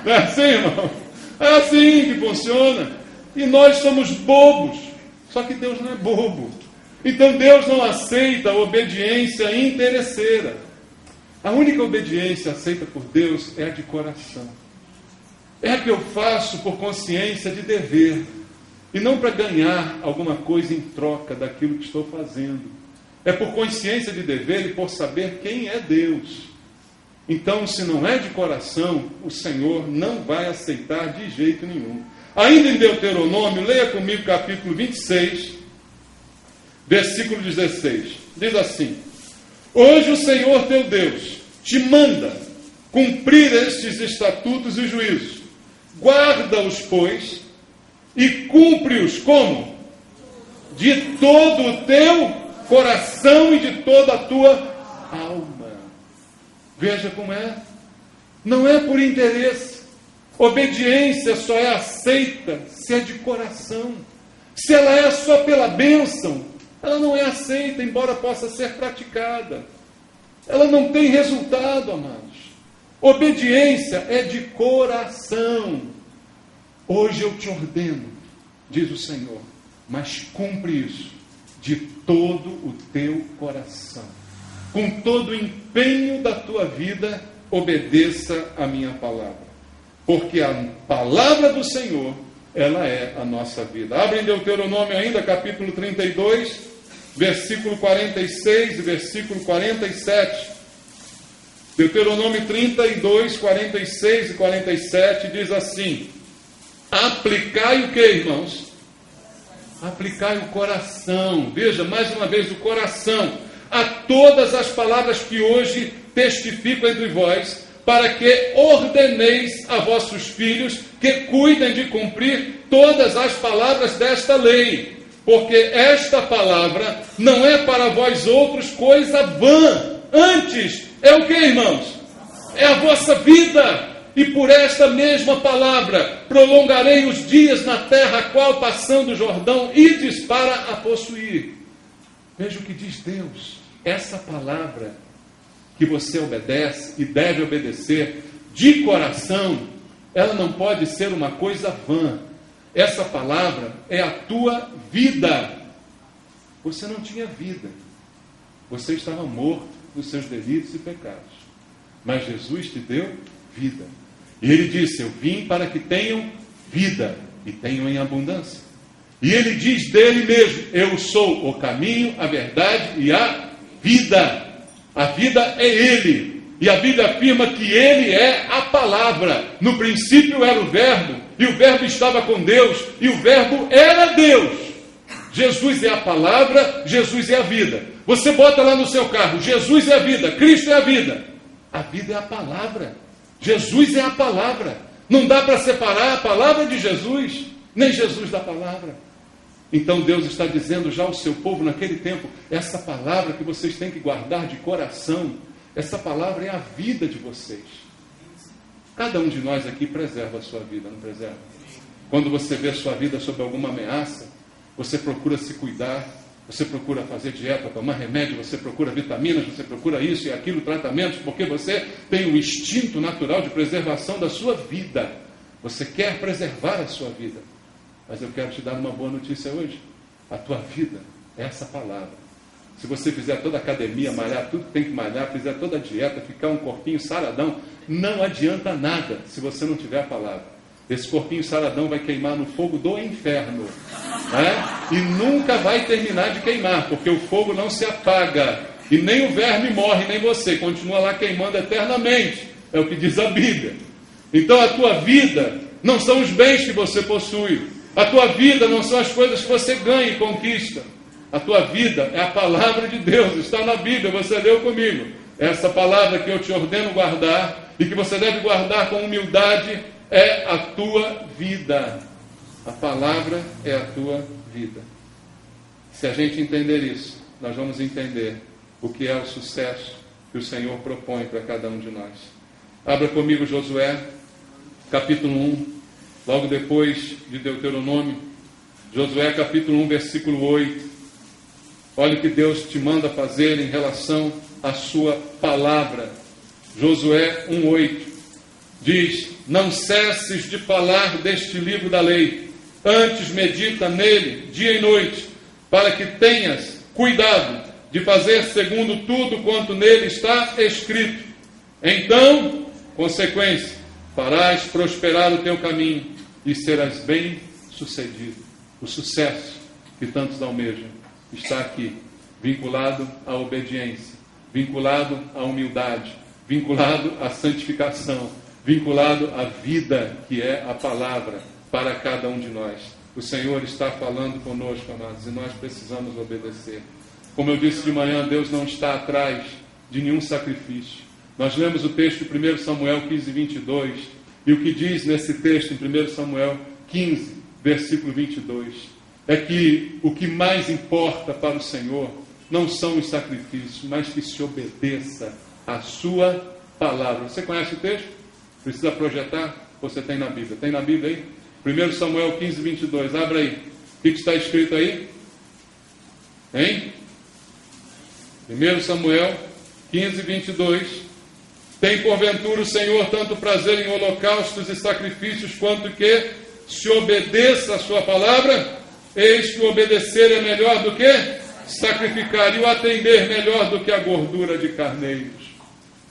Não é assim, irmão? É assim que funciona. E nós somos bobos. Só que Deus não é bobo. Então Deus não aceita a obediência interesseira. A única obediência aceita por Deus é a de coração. É a que eu faço por consciência de dever. E não para ganhar alguma coisa em troca daquilo que estou fazendo. É por consciência de dever e por saber quem é Deus. Então, se não é de coração, o Senhor não vai aceitar de jeito nenhum. Ainda em Deuteronômio, leia comigo capítulo 26, versículo 16. Diz assim: hoje o Senhor teu Deus te manda cumprir estes estatutos e juízos. Guarda-os, pois, e cumpre-os como? De todo o teu coração e de toda a tua alma. Veja como é. Não é por interesse. Obediência só é aceita se é de coração. Se ela é só pela bênção, ela não é aceita, embora possa ser praticada. Ela não tem resultado, amados. Obediência é de coração. Hoje eu te ordeno, diz o Senhor, mas cumpre isso de todo o teu coração. Com todo o empenho da tua vida, obedeça a minha palavra. Porque a palavra do Senhor, ela é a nossa vida. Abre em Deuteronômio ainda, capítulo 32, versículo 46 e versículo 47. Deuteronômio 32, 46 e 47 diz assim: aplicai o que, irmãos? Aplicai o coração. Veja, mais uma vez, o coração a todas as palavras que hoje testifico entre vós, para que ordeneis a vossos filhos que cuidem de cumprir todas as palavras desta lei, porque esta palavra não é para vós outros coisa vã, antes é o que, irmãos? É a vossa vida. E por esta mesma palavra prolongarei os dias na terra, a qual passando o Jordão ides para a possuir. Veja o que diz Deus. Essa palavra que você obedece e deve obedecer de coração, ela não pode ser uma coisa vã. Essa palavra é a tua vida. Você não tinha vida. Você estava morto nos seus delitos e pecados. Mas Jesus te deu vida. E ele disse: eu vim para que tenham vida e tenham em abundância. E ele diz dele mesmo: eu sou o caminho, a verdade e a vida. A vida é ele. E a Bíblia afirma que ele é a palavra. No princípio era o verbo, e o verbo estava com Deus, e o verbo era Deus. Jesus é a palavra, Jesus é a vida. Você bota lá no seu carro: Jesus é a vida, Cristo é a vida. A vida é a palavra. Jesus é a palavra. Não dá para separar a palavra de Jesus, nem Jesus da palavra. Então Deus está dizendo já ao seu povo naquele tempo: essa palavra que vocês têm que guardar de coração, essa palavra é a vida de vocês. Cada um de nós aqui preserva a sua vida, não preserva? Quando você vê a sua vida sob alguma ameaça, você procura se cuidar, Você procura fazer dieta, tomar remédio, você procura vitaminas, você procura isso e aquilo, tratamentos, porque você tem um instinto natural de preservação da sua vida. Você quer preservar a sua vida. Mas eu quero te dar uma boa notícia hoje. A tua vida é essa palavra. Se você fizer toda a academia, malhar tudo que tem que malhar, fizer toda a dieta, ficar um corpinho saradão, não adianta nada se você não tiver a palavra. Esse corpinho saradão vai queimar no fogo do inferno, né? E nunca vai terminar de queimar, porque o fogo não se apaga, e nem o verme morre, nem você, continua lá queimando eternamente, é o que diz a Bíblia. Então a tua vida não são os bens que você possui, a tua vida não são as coisas que você ganha e conquista, a tua vida é a palavra de Deus, está na Bíblia, você leu comigo, essa palavra que eu te ordeno guardar, e que você deve guardar com humildade, é a tua vida. A palavra é a tua vida. Se a gente entender isso, nós vamos entender o que é o sucesso que o Senhor propõe para cada um de nós. Abra comigo Josué, capítulo 1, logo depois de Deuteronômio. Josué, capítulo 1, versículo 8. Olha o que Deus te manda fazer em relação à sua palavra. Josué 1:8 diz: não cesses de falar deste livro da lei, antes medita nele dia e noite, para que tenhas cuidado de fazer segundo tudo quanto nele está escrito. Então, consequência, farás prosperar o teu caminho e serás bem sucedido. O sucesso que tantos almejam está aqui, vinculado à obediência, vinculado à humildade, vinculado à santificação, vinculado à vida que é a palavra para cada um de nós. O Senhor está falando conosco, amados, e nós precisamos obedecer. Como eu disse de manhã, Deus não está atrás de nenhum sacrifício. Nós lemos o texto de 1 Samuel 15:22, e o que diz nesse texto em 1 Samuel 15, versículo 22, é que o que mais importa para o Senhor não são os sacrifícios, mas que se obedeça à sua palavra. Você conhece o texto? Precisa projetar? Você tem na Bíblia. Tem na Bíblia aí? 1 Samuel 15:22. Abra aí. O que está escrito aí? Hein? 1 Samuel 15:22. Tem porventura o Senhor tanto prazer em holocaustos e sacrifícios, quanto que se obedeça a sua palavra? Eis que o obedecer é melhor do que sacrificar, e o atender melhor do que a gordura de carneiros.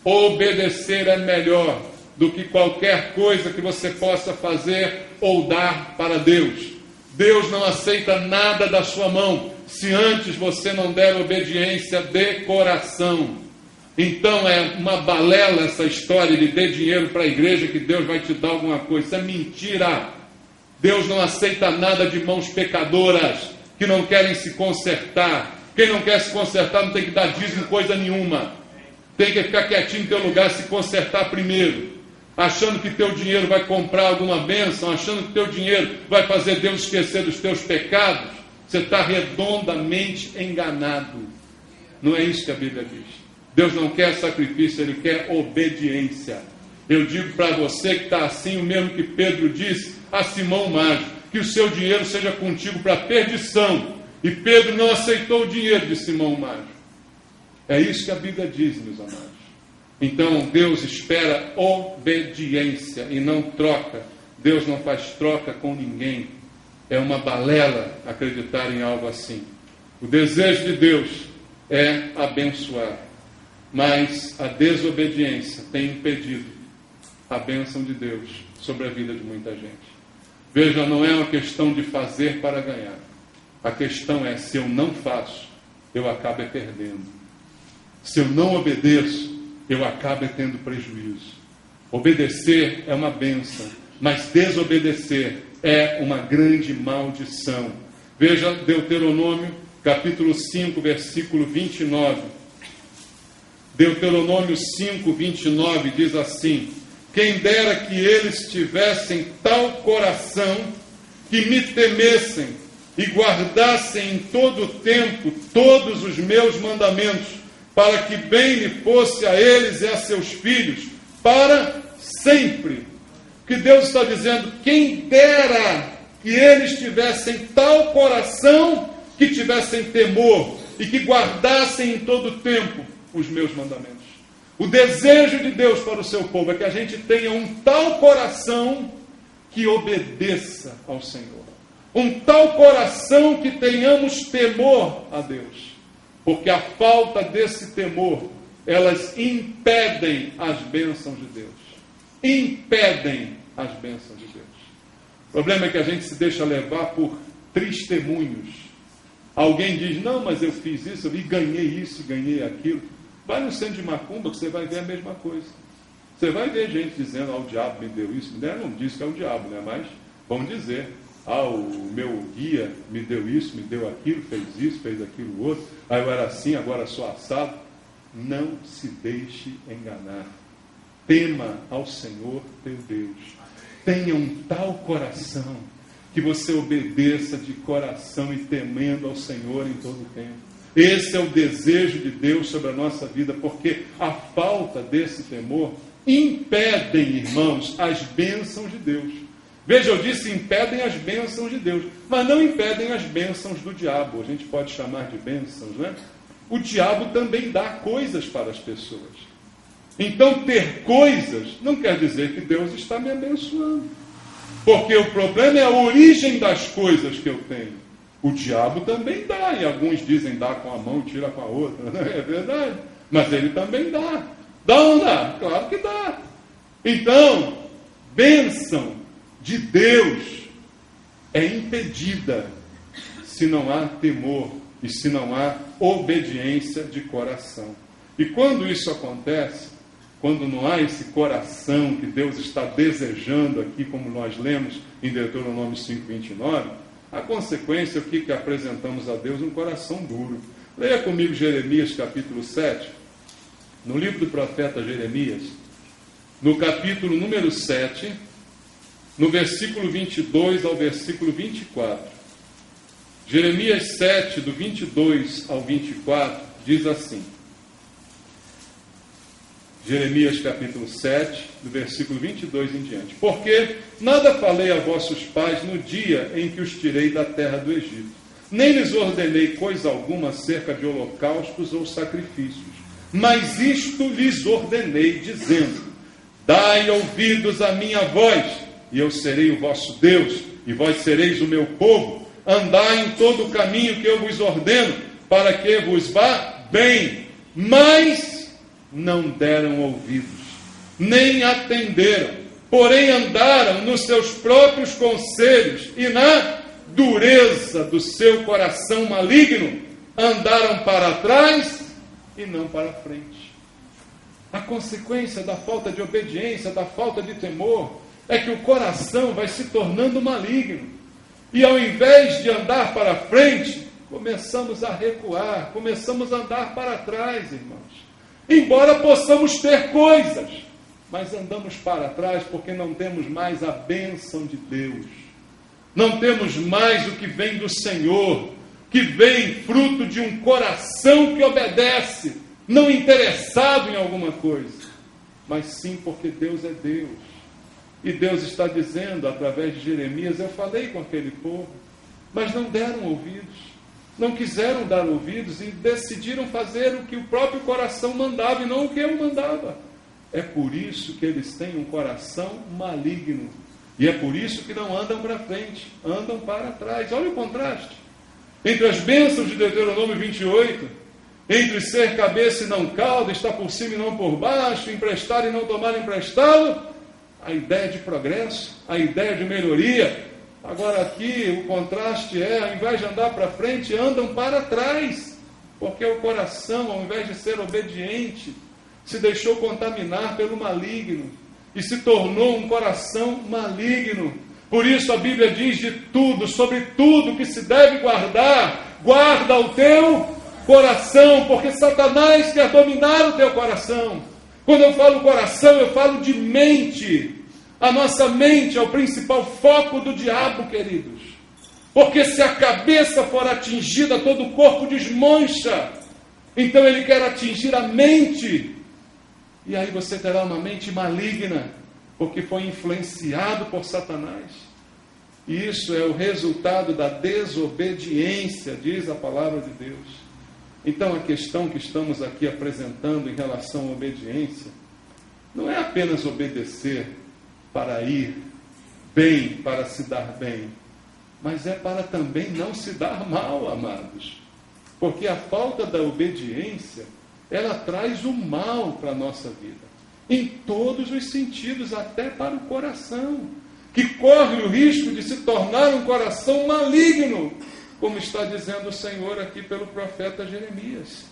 Obedecer é melhor do que qualquer coisa que você possa fazer ou dar para Deus. Deus não aceita nada da sua mão, se antes você não der obediência de coração. Então é uma balela essa história de dê dinheiro para a igreja que Deus vai te dar alguma coisa. Isso é mentira. Deus não aceita nada de mãos pecadoras, que não querem se consertar. Quem não quer se consertar não tem que dar dízimo coisa nenhuma. Tem que ficar quietinho no teu lugar, se consertar primeiro. Achando que teu dinheiro vai comprar alguma bênção, achando que teu dinheiro vai fazer Deus esquecer dos teus pecados, você está redondamente enganado. Não é isso que a Bíblia diz. Deus não quer sacrifício, Ele quer obediência. Eu digo para você que está assim, o mesmo que Pedro disse a Simão Mágico, que o seu dinheiro seja contigo para perdição. E Pedro não aceitou o dinheiro de Simão Mágico. É isso que a Bíblia diz, meus amados. Então Deus espera obediência e não troca. Deus não faz troca com ninguém. É uma balela acreditar em algo assim. O desejo de Deus é abençoar, mas a desobediência tem impedido a bênção de Deus sobre a vida de muita gente. Veja, não é uma questão de fazer para ganhar. A questão é, se eu não faço, eu acabo perdendo. Se eu não obedeço, eu acabo tendo prejuízo. Obedecer é uma bênção, mas desobedecer é uma grande maldição. Veja Deuteronômio, capítulo 5, versículo 29. Deuteronômio 5, 29 diz assim: quem dera que eles tivessem tal coração, que me temessem e guardassem em todo o tempo todos os meus mandamentos, para que bem lhe fosse a eles e a seus filhos, para sempre. O que Deus está dizendo, quem dera que eles tivessem tal coração, que tivessem temor e que guardassem em todo o tempo os meus mandamentos. O desejo de Deus para o seu povo é que a gente tenha um tal coração que obedeça ao Senhor. Um tal coração que tenhamos temor a Deus. Porque a falta desse temor, elas impedem as bênçãos de Deus. Impedem as bênçãos de Deus. O problema é que a gente se deixa levar por testemunhos. Alguém diz, não, mas eu fiz isso e ganhei isso, ganhei aquilo. Vai no centro de macumba que você vai ver a mesma coisa. Você vai ver gente dizendo, o diabo me deu isso, me deu. Não diz que é o diabo, né? Mas vão dizer, o meu guia me deu isso, me deu aquilo, fez isso, fez aquilo outro. Aí eu era assim, agora sou assado. Não se deixe enganar. Tema ao Senhor teu Deus. Tenha um tal coração que você obedeça de coração e temendo ao Senhor em todo o tempo. Esse é o desejo de Deus sobre a nossa vida, porque a falta desse temor impedem, irmãos, as bênçãos de Deus. Veja, eu disse impedem as bênçãos de Deus, mas não impedem as bênçãos do diabo. A gente pode chamar de bênçãos, né? O diabo também dá coisas para as pessoas. Então, ter coisas não quer dizer que Deus está me abençoando. Porque o problema é a origem das coisas que eu tenho. O diabo também dá, e alguns dizem dá com a mão e tira com a outra, né? É verdade, mas ele também dá. Dá ou não dá? Claro que dá. Então, bênção de Deus é impedida se não há temor e se não há obediência de coração. E quando isso acontece, quando não há esse coração que Deus está desejando aqui, como nós lemos em Deuteronômio 5:29, a consequência é o que apresentamos a Deus? Um coração duro. Leia comigo Jeremias capítulo 7, no livro do profeta Jeremias, no capítulo número 7, no versículo 22 ao versículo 24. Jeremias 7, do 22 ao 24, diz assim. Jeremias capítulo 7, do versículo 22 em diante. Porque nada falei a vossos pais no dia em que os tirei da terra do Egito, nem lhes ordenei coisa alguma acerca de holocaustos ou sacrifícios, mas isto lhes ordenei, dizendo, dai ouvidos à minha voz, e eu serei o vosso Deus, e vós sereis o meu povo, andai em todo o caminho que eu vos ordeno, para que vos vá bem, mas não deram ouvidos, nem atenderam, porém andaram nos seus próprios conselhos e na dureza do seu coração maligno, andaram para trás e não para frente. A consequência da falta de obediência, da falta de temor, é que o coração vai se tornando maligno. E ao invés de andar para frente, começamos a recuar, começamos a andar para trás, irmãos. Embora possamos ter coisas, mas andamos para trás porque não temos mais a bênção de Deus. Não temos mais o que vem do Senhor, que vem fruto de um coração que obedece, não interessado em alguma coisa, mas sim porque Deus é Deus. E Deus está dizendo, através de Jeremias, eu falei com aquele povo, mas não deram ouvidos. Não quiseram dar ouvidos e decidiram fazer o que o próprio coração mandava e não o que eu mandava. É por isso que eles têm um coração maligno. E é por isso que não andam para frente, andam para trás. Olha o contraste. Entre as bênçãos de Deuteronômio 28, entre ser cabeça e não cauda, estar por cima e não por baixo, emprestar e não tomar emprestado, a ideia de progresso, a ideia de melhoria. Agora aqui o contraste é, ao invés de andar para frente, andam para trás, porque o coração, ao invés de ser obediente, se deixou contaminar pelo maligno e se tornou um coração maligno. Por isso a Bíblia diz de tudo, sobre tudo que se deve guardar, guarda o teu coração, porque Satanás quer dominar o teu coração. Quando eu falo coração, eu falo de mente. A nossa mente é o principal foco do diabo, queridos. Porque se a cabeça for atingida, todo o corpo desmancha. Então ele quer atingir a mente. E aí você terá uma mente maligna, porque foi influenciado por Satanás. E isso é o resultado da desobediência, diz a palavra de Deus. Então a questão que estamos aqui apresentando em relação à obediência não é apenas obedecer para ir bem, para se dar bem, mas é para também não se dar mal, amados. Porque a falta da obediência, ela traz o mal para a nossa vida, em todos os sentidos, até para o coração, que corre o risco de se tornar um coração maligno, como está dizendo o Senhor aqui pelo profeta Jeremias.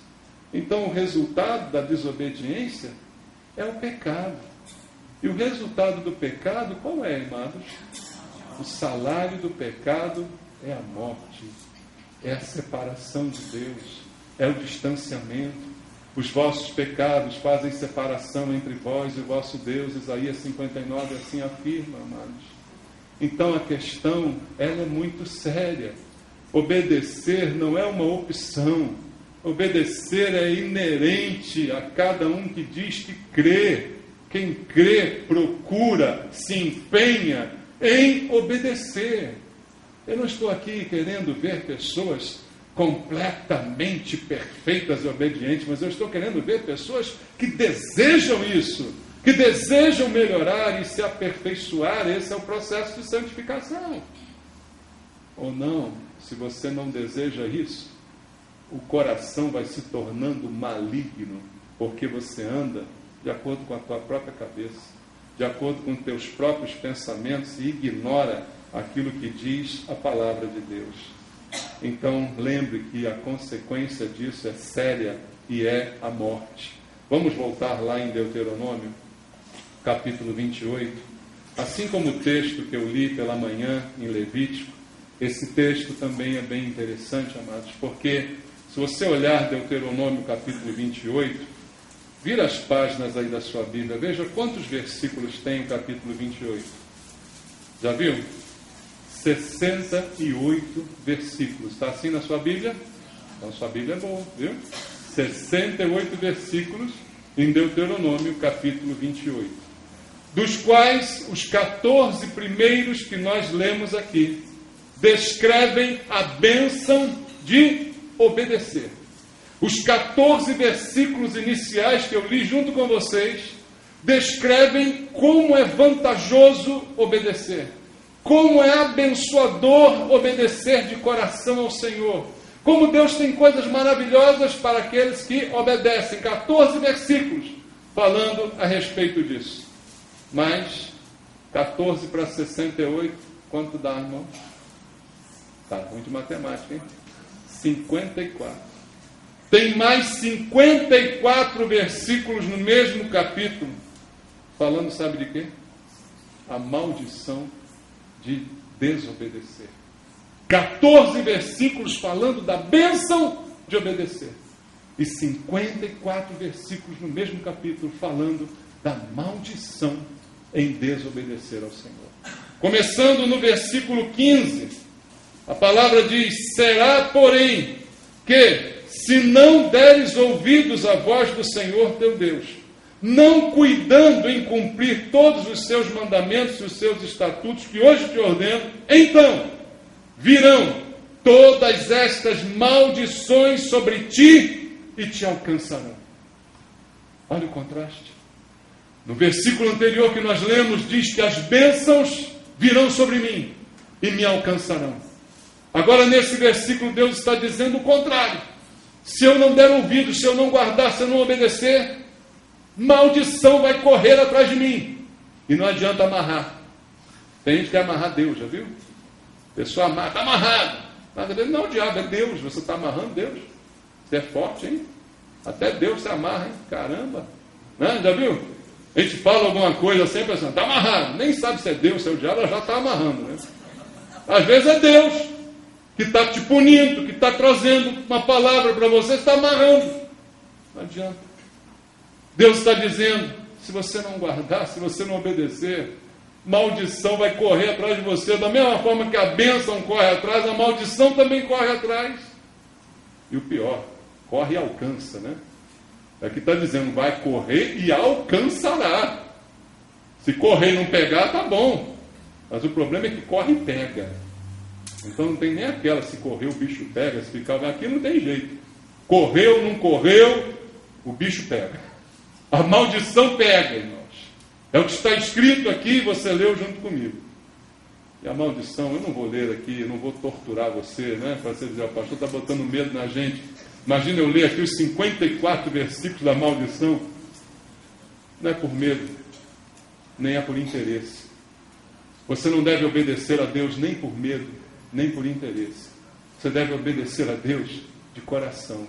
Então o resultado da desobediência é o pecado. E o resultado do pecado, qual é, amados? O salário do pecado é a morte, é a separação de Deus, é o distanciamento. Os vossos pecados fazem separação entre vós e o vosso Deus. Isaías 59 assim afirma, amados. Então a questão, ela é muito séria. Obedecer não é uma opção. Obedecer é inerente a cada um que diz que crê. Quem crê, procura, se empenha em obedecer. Eu não estou aqui querendo ver pessoas completamente perfeitas e obedientes, mas eu estou querendo ver pessoas que desejam isso, que desejam melhorar e se aperfeiçoar. Esse é o processo de santificação. Ou não, se você não deseja isso, o coração vai se tornando maligno, porque você anda de acordo com a tua própria cabeça, de acordo com os teus próprios pensamentos e ignora aquilo que diz a palavra de Deus. Então, lembre que a consequência disso é séria e é a morte. Vamos voltar lá em Deuteronômio, capítulo 28. Assim como o texto que eu li pela manhã em Levítico, esse texto também é bem interessante, amados, porque se você olhar Deuteronômio, capítulo 28, vira as páginas aí da sua Bíblia, veja quantos versículos tem o capítulo 28. Já viu? 68 versículos. Está assim na sua Bíblia? Então sua Bíblia é boa, viu? 68 versículos em Deuteronômio, capítulo 28. Dos quais os 14 primeiros que nós lemos aqui descrevem a bênção de obedecer. Os 14 versículos iniciais que eu li junto com vocês descrevem como é vantajoso obedecer, como é abençoador obedecer de coração ao Senhor, como Deus tem coisas maravilhosas para aqueles que obedecem. 14 versículos falando a respeito disso. Mas 14 para 68, quanto dá, irmão? Tá ruim de matemática, hein? 54. Tem mais 54 versículos no mesmo capítulo, falando, sabe de quê? A maldição de desobedecer. 14 versículos falando da bênção de obedecer. E 54 versículos no mesmo capítulo falando da maldição em desobedecer ao Senhor. Começando no versículo 15, a palavra diz: será, porém, que se não deres ouvidos à voz do Senhor teu Deus, não cuidando em cumprir todos os seus mandamentos e os seus estatutos que hoje te ordeno, então virão todas estas maldições sobre ti e te alcançarão. Olha o contraste. No versículo anterior que nós lemos, diz que as bênçãos virão sobre mim e me alcançarão. Agora nesse versículo Deus está dizendo o contrário. Se eu não der ouvido, se eu não guardar, se eu não obedecer, maldição vai correr atrás de mim. E não adianta amarrar. Tem gente que quer amarrar Deus, já viu? A pessoa amarra, está amarrado. Não, diabo, é Deus, você está amarrando Deus. Você é forte, hein? Até Deus se amarra, hein? Caramba. Né? Já viu? A gente fala alguma coisa assim, a pessoa está amarrado. Nem sabe se é Deus, se é o diabo, ela já está amarrando. Né? Às vezes é Deus que está te punindo, que está trazendo uma palavra para você, está amarrando. Não adianta. Deus está dizendo, se você não guardar, se você não obedecer, maldição vai correr atrás de você. Da mesma forma que a bênção corre atrás, a maldição também corre atrás. E o pior, corre e alcança, né? Aqui está dizendo, vai correr e alcançará. Se correr e não pegar, tá bom. Mas o problema é que corre e pega. Então não tem nem aquela, se correr o bicho pega, se ficar aqui não tem jeito. Correu, não correu, o bicho pega. A maldição pega, irmãos. É o que está escrito aqui, você leu junto comigo. E a maldição, eu não vou ler aqui, eu não vou torturar você, né? Para você dizer, o pastor está botando medo na gente. Imagina eu ler aqui os 54 versículos da maldição. Não é por medo, nem é por interesse. Você não deve obedecer a Deus nem por medo, nem por interesse. Você deve obedecer a Deus de coração.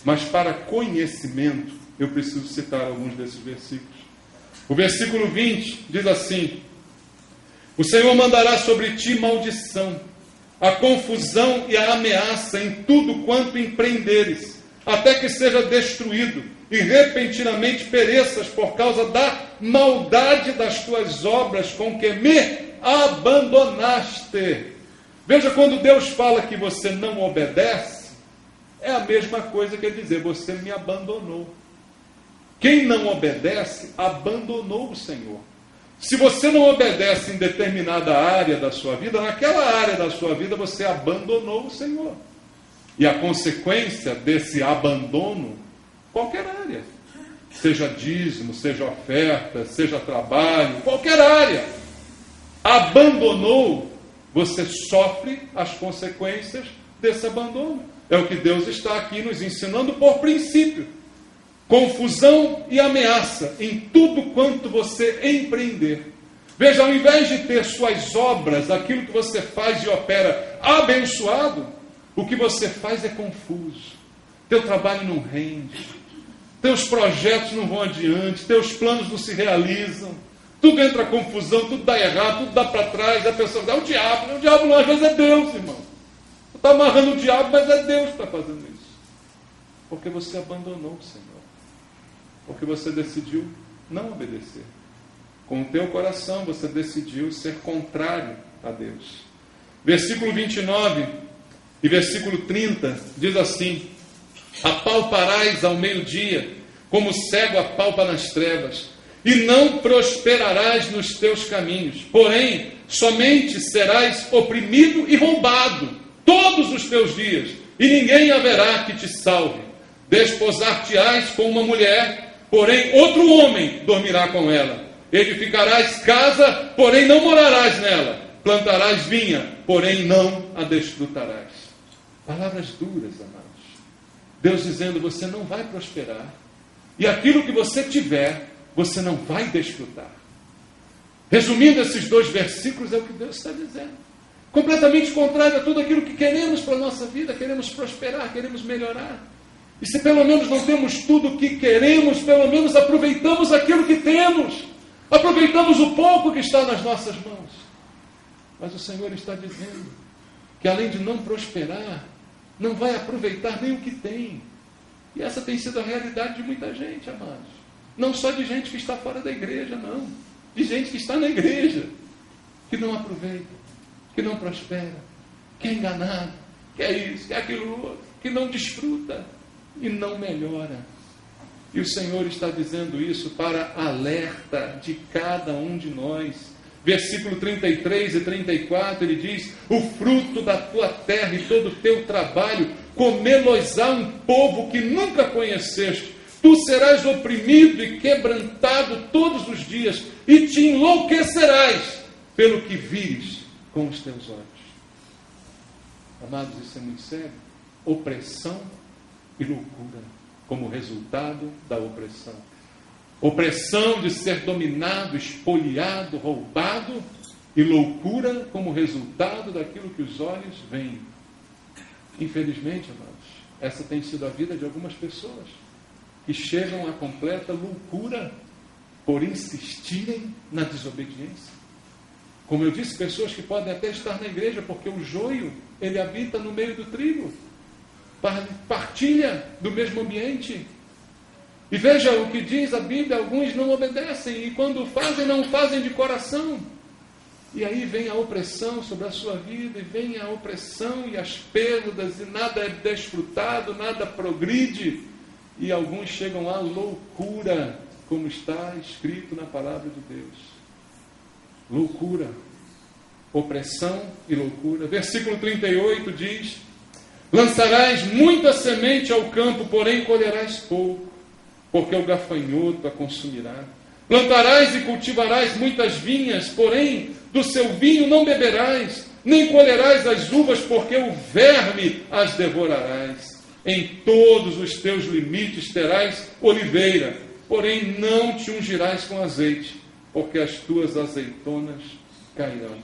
Mas para conhecimento, eu preciso citar alguns desses versículos. O versículo 20 diz assim: o Senhor mandará sobre ti maldição, a confusão e a ameaça em tudo quanto empreenderes, até que seja destruído e repentinamente pereças por causa da maldade das tuas obras com que me abandonaste. Veja, quando Deus fala que você não obedece, é a mesma coisa que dizer, você me abandonou. Quem não obedece, abandonou o Senhor. Se você não obedece em determinada área da sua vida, naquela área da sua vida você abandonou o Senhor. E a consequência desse abandono, qualquer área, seja dízimo, seja oferta, seja trabalho, qualquer área, abandonou, você sofre as consequências desse abandono. É o que Deus está aqui nos ensinando por princípio. Confusão e ameaça em tudo quanto você empreender. Veja, ao invés de ter suas obras, aquilo que você faz e opera abençoado, o que você faz é confuso. Teu trabalho não rende, teus projetos não vão adiante, teus planos não se realizam, tudo entra confusão, tudo dá errado, tudo dá para trás, a pessoa dá o diabo não, às vezes é Deus, irmão. Você está amarrando o diabo, mas é Deus que está fazendo isso. Porque você abandonou o Senhor. Porque você decidiu não obedecer. Com o teu coração você decidiu ser contrário a Deus. Versículo 29 e versículo 30 diz assim: apalparás ao meio-dia, como o cego apalpa nas trevas, e não prosperarás nos teus caminhos, porém, somente serás oprimido e roubado todos os teus dias, e ninguém haverá que te salve. Desposar-te-ás com uma mulher, porém outro homem dormirá com ela. Edificarás casa, porém não morarás nela. Plantarás vinha, porém não a desfrutarás. Palavras duras, amados. Deus dizendo, você não vai prosperar. E aquilo que você tiver, você não vai desfrutar. Resumindo esses dois versículos, é o que Deus está dizendo. Completamente contrário a tudo aquilo que queremos para a nossa vida. Queremos prosperar, queremos melhorar. E se pelo menos não temos tudo o que queremos, pelo menos aproveitamos aquilo que temos. Aproveitamos o pouco que está nas nossas mãos. Mas o Senhor está dizendo que além de não prosperar, não vai aproveitar nem o que tem. E essa tem sido a realidade de muita gente, amados. Não só de gente que está fora da igreja, não. De gente que está na igreja, que não aproveita, que não prospera, que é enganado, que é isso, que é aquilo outro, que não desfruta e não melhora. E o Senhor está dizendo isso para alerta de cada um de nós. Versículo 33 e 34, ele diz: o fruto da tua terra e todo o teu trabalho comê-los-á um povo que nunca conheceste. Tu serás oprimido e quebrantado todos os dias, e te enlouquecerás pelo que vires com os teus olhos. Amados, isso é muito sério. Opressão e loucura como resultado da opressão. Opressão de ser dominado, espoliado, roubado, e loucura como resultado daquilo que os olhos veem. Infelizmente, amados, essa tem sido a vida de algumas pessoas que chegam à completa loucura por insistirem na desobediência. Como eu disse, pessoas que podem até estar na igreja, porque o joio, ele habita no meio do trigo, partilha do mesmo ambiente. E veja o que diz a Bíblia: alguns não obedecem, e quando fazem, não fazem de coração. E aí vem a opressão sobre a sua vida, e vem a opressão e as perdas, e nada é desfrutado, nada progride, e alguns chegam à loucura, como está escrito na palavra de Deus. Loucura. opressão e loucura. Versículo 38 diz: lançarás muita semente ao campo, porém colherás pouco, porque o gafanhoto a consumirá. Plantarás e cultivarás muitas vinhas, porém do seu vinho não beberás, nem colherás as uvas, porque o verme as devorarás. Em todos os teus limites terás oliveira, porém não te ungirás com azeite, porque as tuas azeitonas cairão.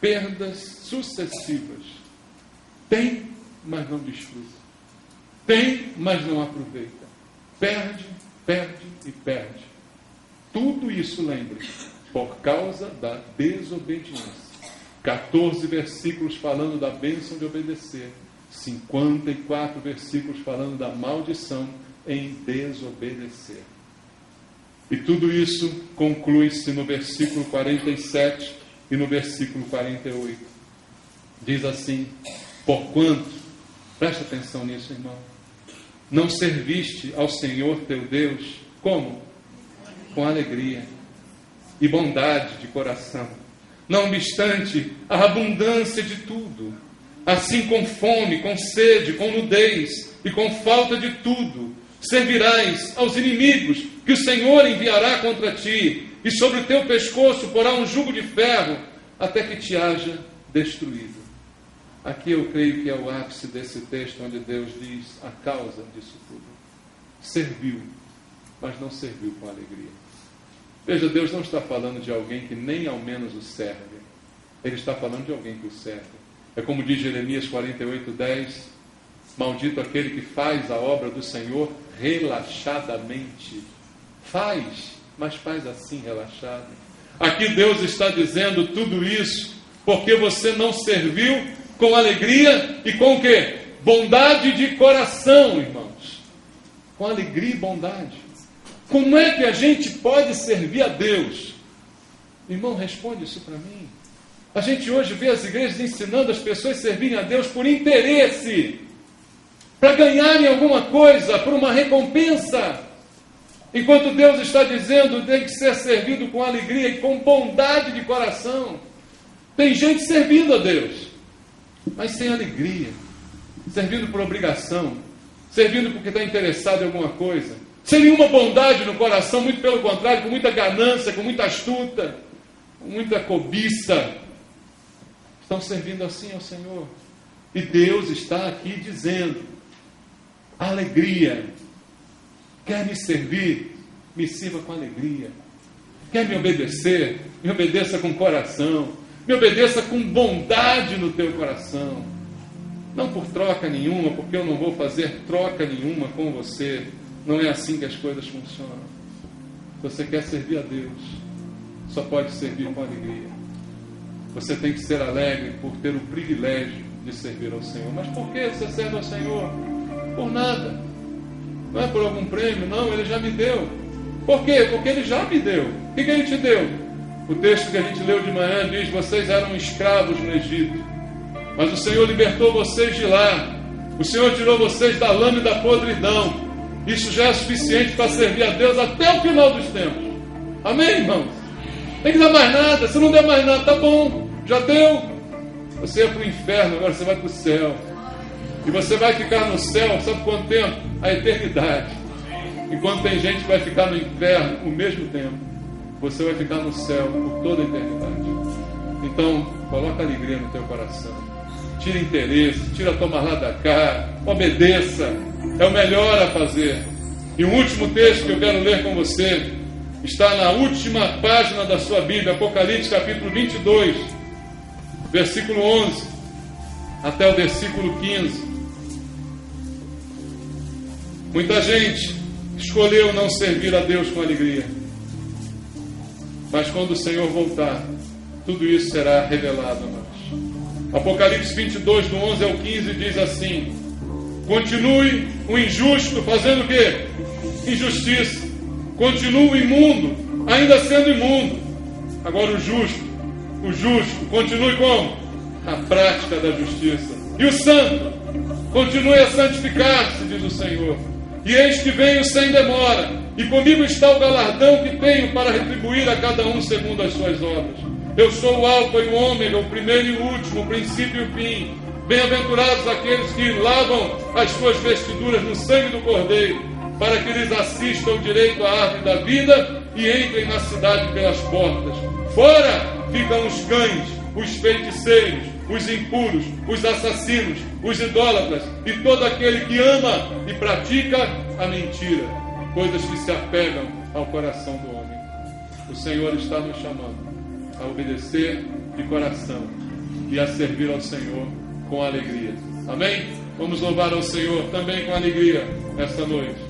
Perdas sucessivas. Tem, mas não desfruta. Tem, mas não aproveita. Perde, perde e perde. Tudo isso, lembre, por causa da desobediência. 14 versículos falando da bênção de obedecer. 54 versículos falando da maldição em desobedecer. E tudo isso conclui-se no versículo 47 e no versículo 48. Diz assim: porquanto, presta atenção nisso, irmão, não serviste ao Senhor teu Deus, como? Com alegria e bondade de coração, não obstante a abundância de tudo, assim com fome, com sede, com nudez e com falta de tudo, servirás aos inimigos que o Senhor enviará contra ti, e sobre o teu pescoço porá um jugo de ferro, até que te haja destruído. Aqui eu creio que é o ápice desse texto, onde Deus diz a causa disso tudo. Serviu, mas não serviu com alegria. Veja, Deus não está falando de alguém que nem ao menos o serve. Ele está falando de alguém que o serve. É como diz Jeremias 48:10, maldito aquele que faz a obra do Senhor relaxadamente. Faz, mas faz assim, relaxado. Aqui Deus está dizendo tudo isso porque você não serviu com alegria e com o quê? Bondade de coração, irmãos. Com alegria e bondade. Como é que a gente pode servir a Deus? Irmão, responde isso para mim. A gente hoje vê as igrejas ensinando as pessoas a servirem a Deus por interesse, para ganharem alguma coisa, por uma recompensa. Enquanto Deus está dizendo, tem que ser servido com alegria e com bondade de coração. Tem gente servindo a Deus, mas sem alegria, servindo por obrigação, servindo porque está interessado em alguma coisa, sem nenhuma bondade no coração, muito pelo contrário, com muita ganância, com muita astuta, com muita cobiça. Estão servindo assim ao Senhor. E Deus está aqui dizendo: alegria. Quer me servir? Me sirva com alegria. Quer me obedecer? Me obedeça com coração. Me obedeça com bondade no teu coração. Não por troca nenhuma, porque eu não vou fazer troca nenhuma com você. Não é assim que as coisas funcionam. Se você quer servir a Deus, só pode servir com alegria. Você tem que ser alegre por ter o privilégio de servir ao Senhor. Mas por que você serve ao Senhor? Por nada. Não é por algum prêmio, não, Ele já me deu. Por quê? Porque Ele já me deu. O que Ele te deu? O texto que a gente leu de manhã diz: vocês eram escravos no Egito, mas o Senhor libertou vocês de lá. O Senhor tirou vocês da lama e da podridão. Isso já é suficiente para servir a Deus até o final dos tempos. Amém, irmãos? Tem que dar mais nada. Se não der mais nada, tá bom, já deu. Você ia para o inferno, agora você vai para o céu. E você vai ficar no céu, sabe quanto tempo? A eternidade. Enquanto tem gente que vai ficar no inferno o mesmo tempo, você vai ficar no céu por toda a eternidade. Então, coloca alegria no teu coração. Tira interesse, tira a tomar lá da cá, obedeça. É o melhor a fazer. E o último texto que eu quero ler com você está na última página da sua Bíblia, Apocalipse capítulo 22, versículo 11 até o versículo 15. Muita gente escolheu não servir a Deus com alegria, mas quando o Senhor voltar, tudo isso será revelado a nós. Apocalipse 22, do 11 ao 15, diz assim: continue o injusto fazendo o quê? Injustiça. Continue o imundo, ainda sendo imundo. Agora o justo, continue como? A prática da justiça. E o santo, continue a santificar-se, diz o Senhor. E eis que venho sem demora, e comigo está o galardão que tenho para retribuir a cada um segundo as suas obras. Eu sou o Alfa e o Ômega, o primeiro e o último, o princípio e o fim. Bem-aventurados aqueles que lavam as suas vestiduras no sangue do Cordeiro, para que lhes assistam o direito à árvore da vida e entrem na cidade pelas portas. Fora ficam os cães, os feiticeiros, os impuros, os assassinos, os idólatras e todo aquele que ama e pratica a mentira, coisas que se apegam ao coração do homem. O Senhor está nos chamando a obedecer de coração e a servir ao Senhor com alegria. Amém? Vamos louvar ao Senhor também com alegria esta noite.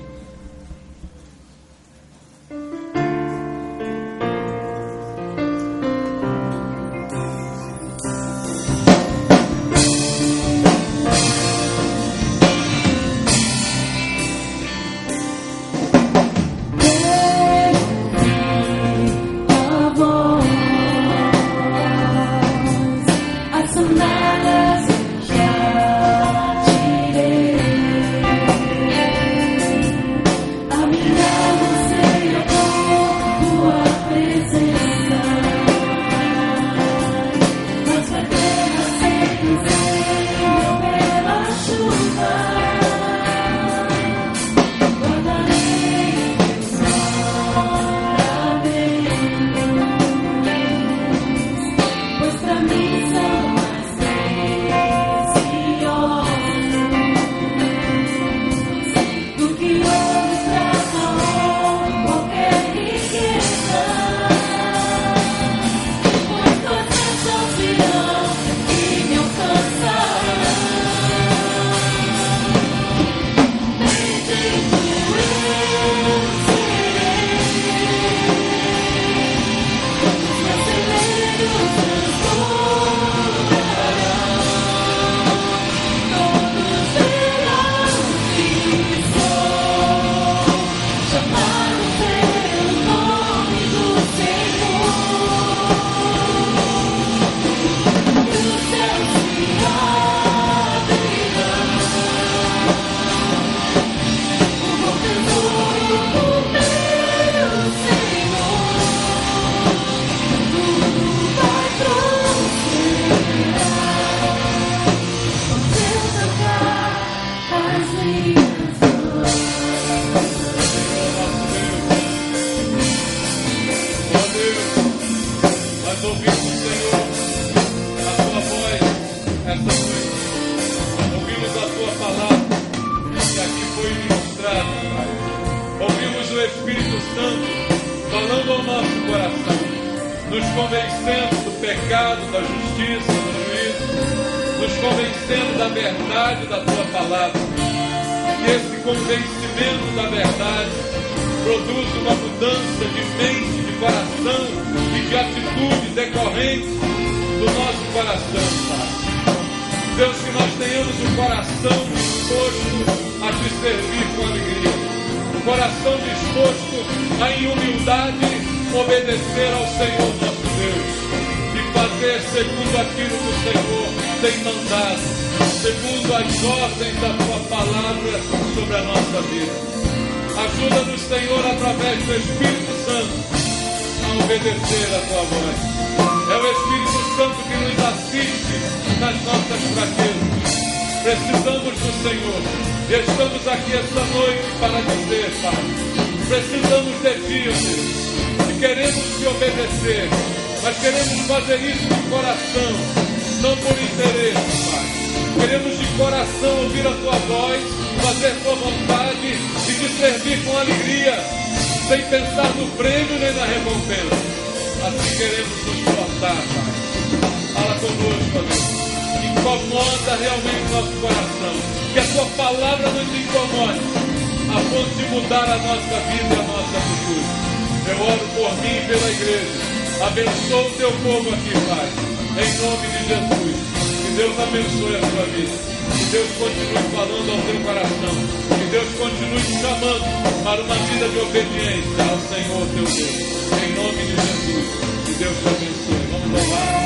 Sem pensar no prêmio nem na recompensa. Assim queremos nos portar, Pai. Fala conosco, Deus. Incomoda realmente o nosso coração. Que a Tua palavra nos incomode, a ponto de mudar a nossa vida e a nossa atitude. Eu oro por mim e pela igreja. Abençoa o Teu povo aqui, Pai. Em nome de Jesus. Que Deus abençoe a tua vida. Que Deus continue falando ao teu coração. Que Deus continue te chamando para uma vida de obediência ao Senhor teu Deus. Em nome de Jesus. Que Deus te abençoe. Vamos louvar.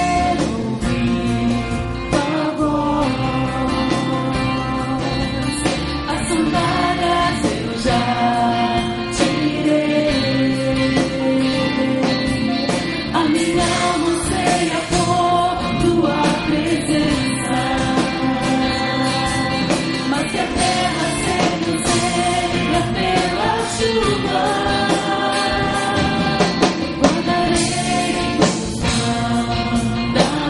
A minha alma anseia por tua presença, mas que a terra sempre seca pela chuva. Guardarei os mandamentos,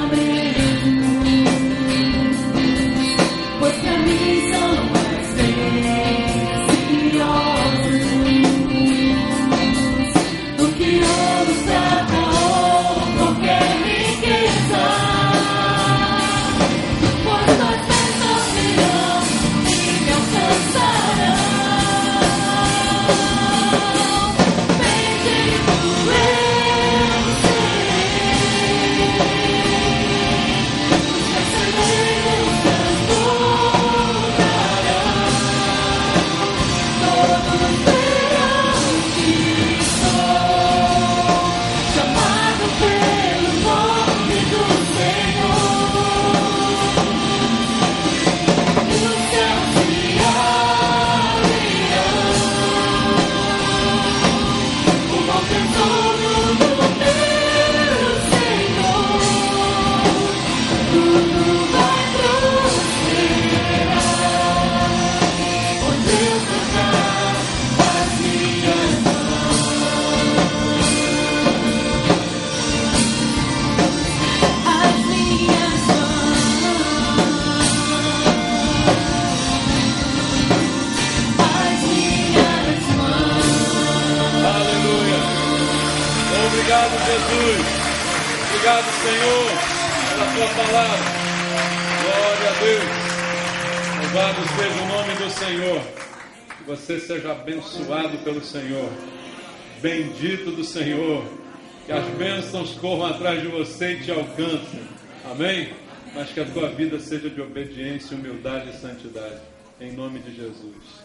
pois pra mim são mais preciosos do que ouro, prata ou qualquer riqueza. Pois nós vencerão e me alcançarão. Bendito eu serei, os meus celeiros transbordarão. Todos verão que sou chamado pelo nome do Senhor. E os céus se abrirão, o bom tesouro do meu Senhor. Tudo vai prosperar, onde eu tocar as minhas mãos. As minhas mãos. Aleluia. Obrigado, Jesus. Obrigado, Senhor, pela tua palavra. Glória a Deus. Louvado seja o nome do Senhor. Que você seja abençoado pelo Senhor. Bendito do Senhor. Que as bênçãos corram atrás de você e te alcancem. Amém? Mas que a tua vida seja de obediência, humildade e santidade. Em nome de Jesus.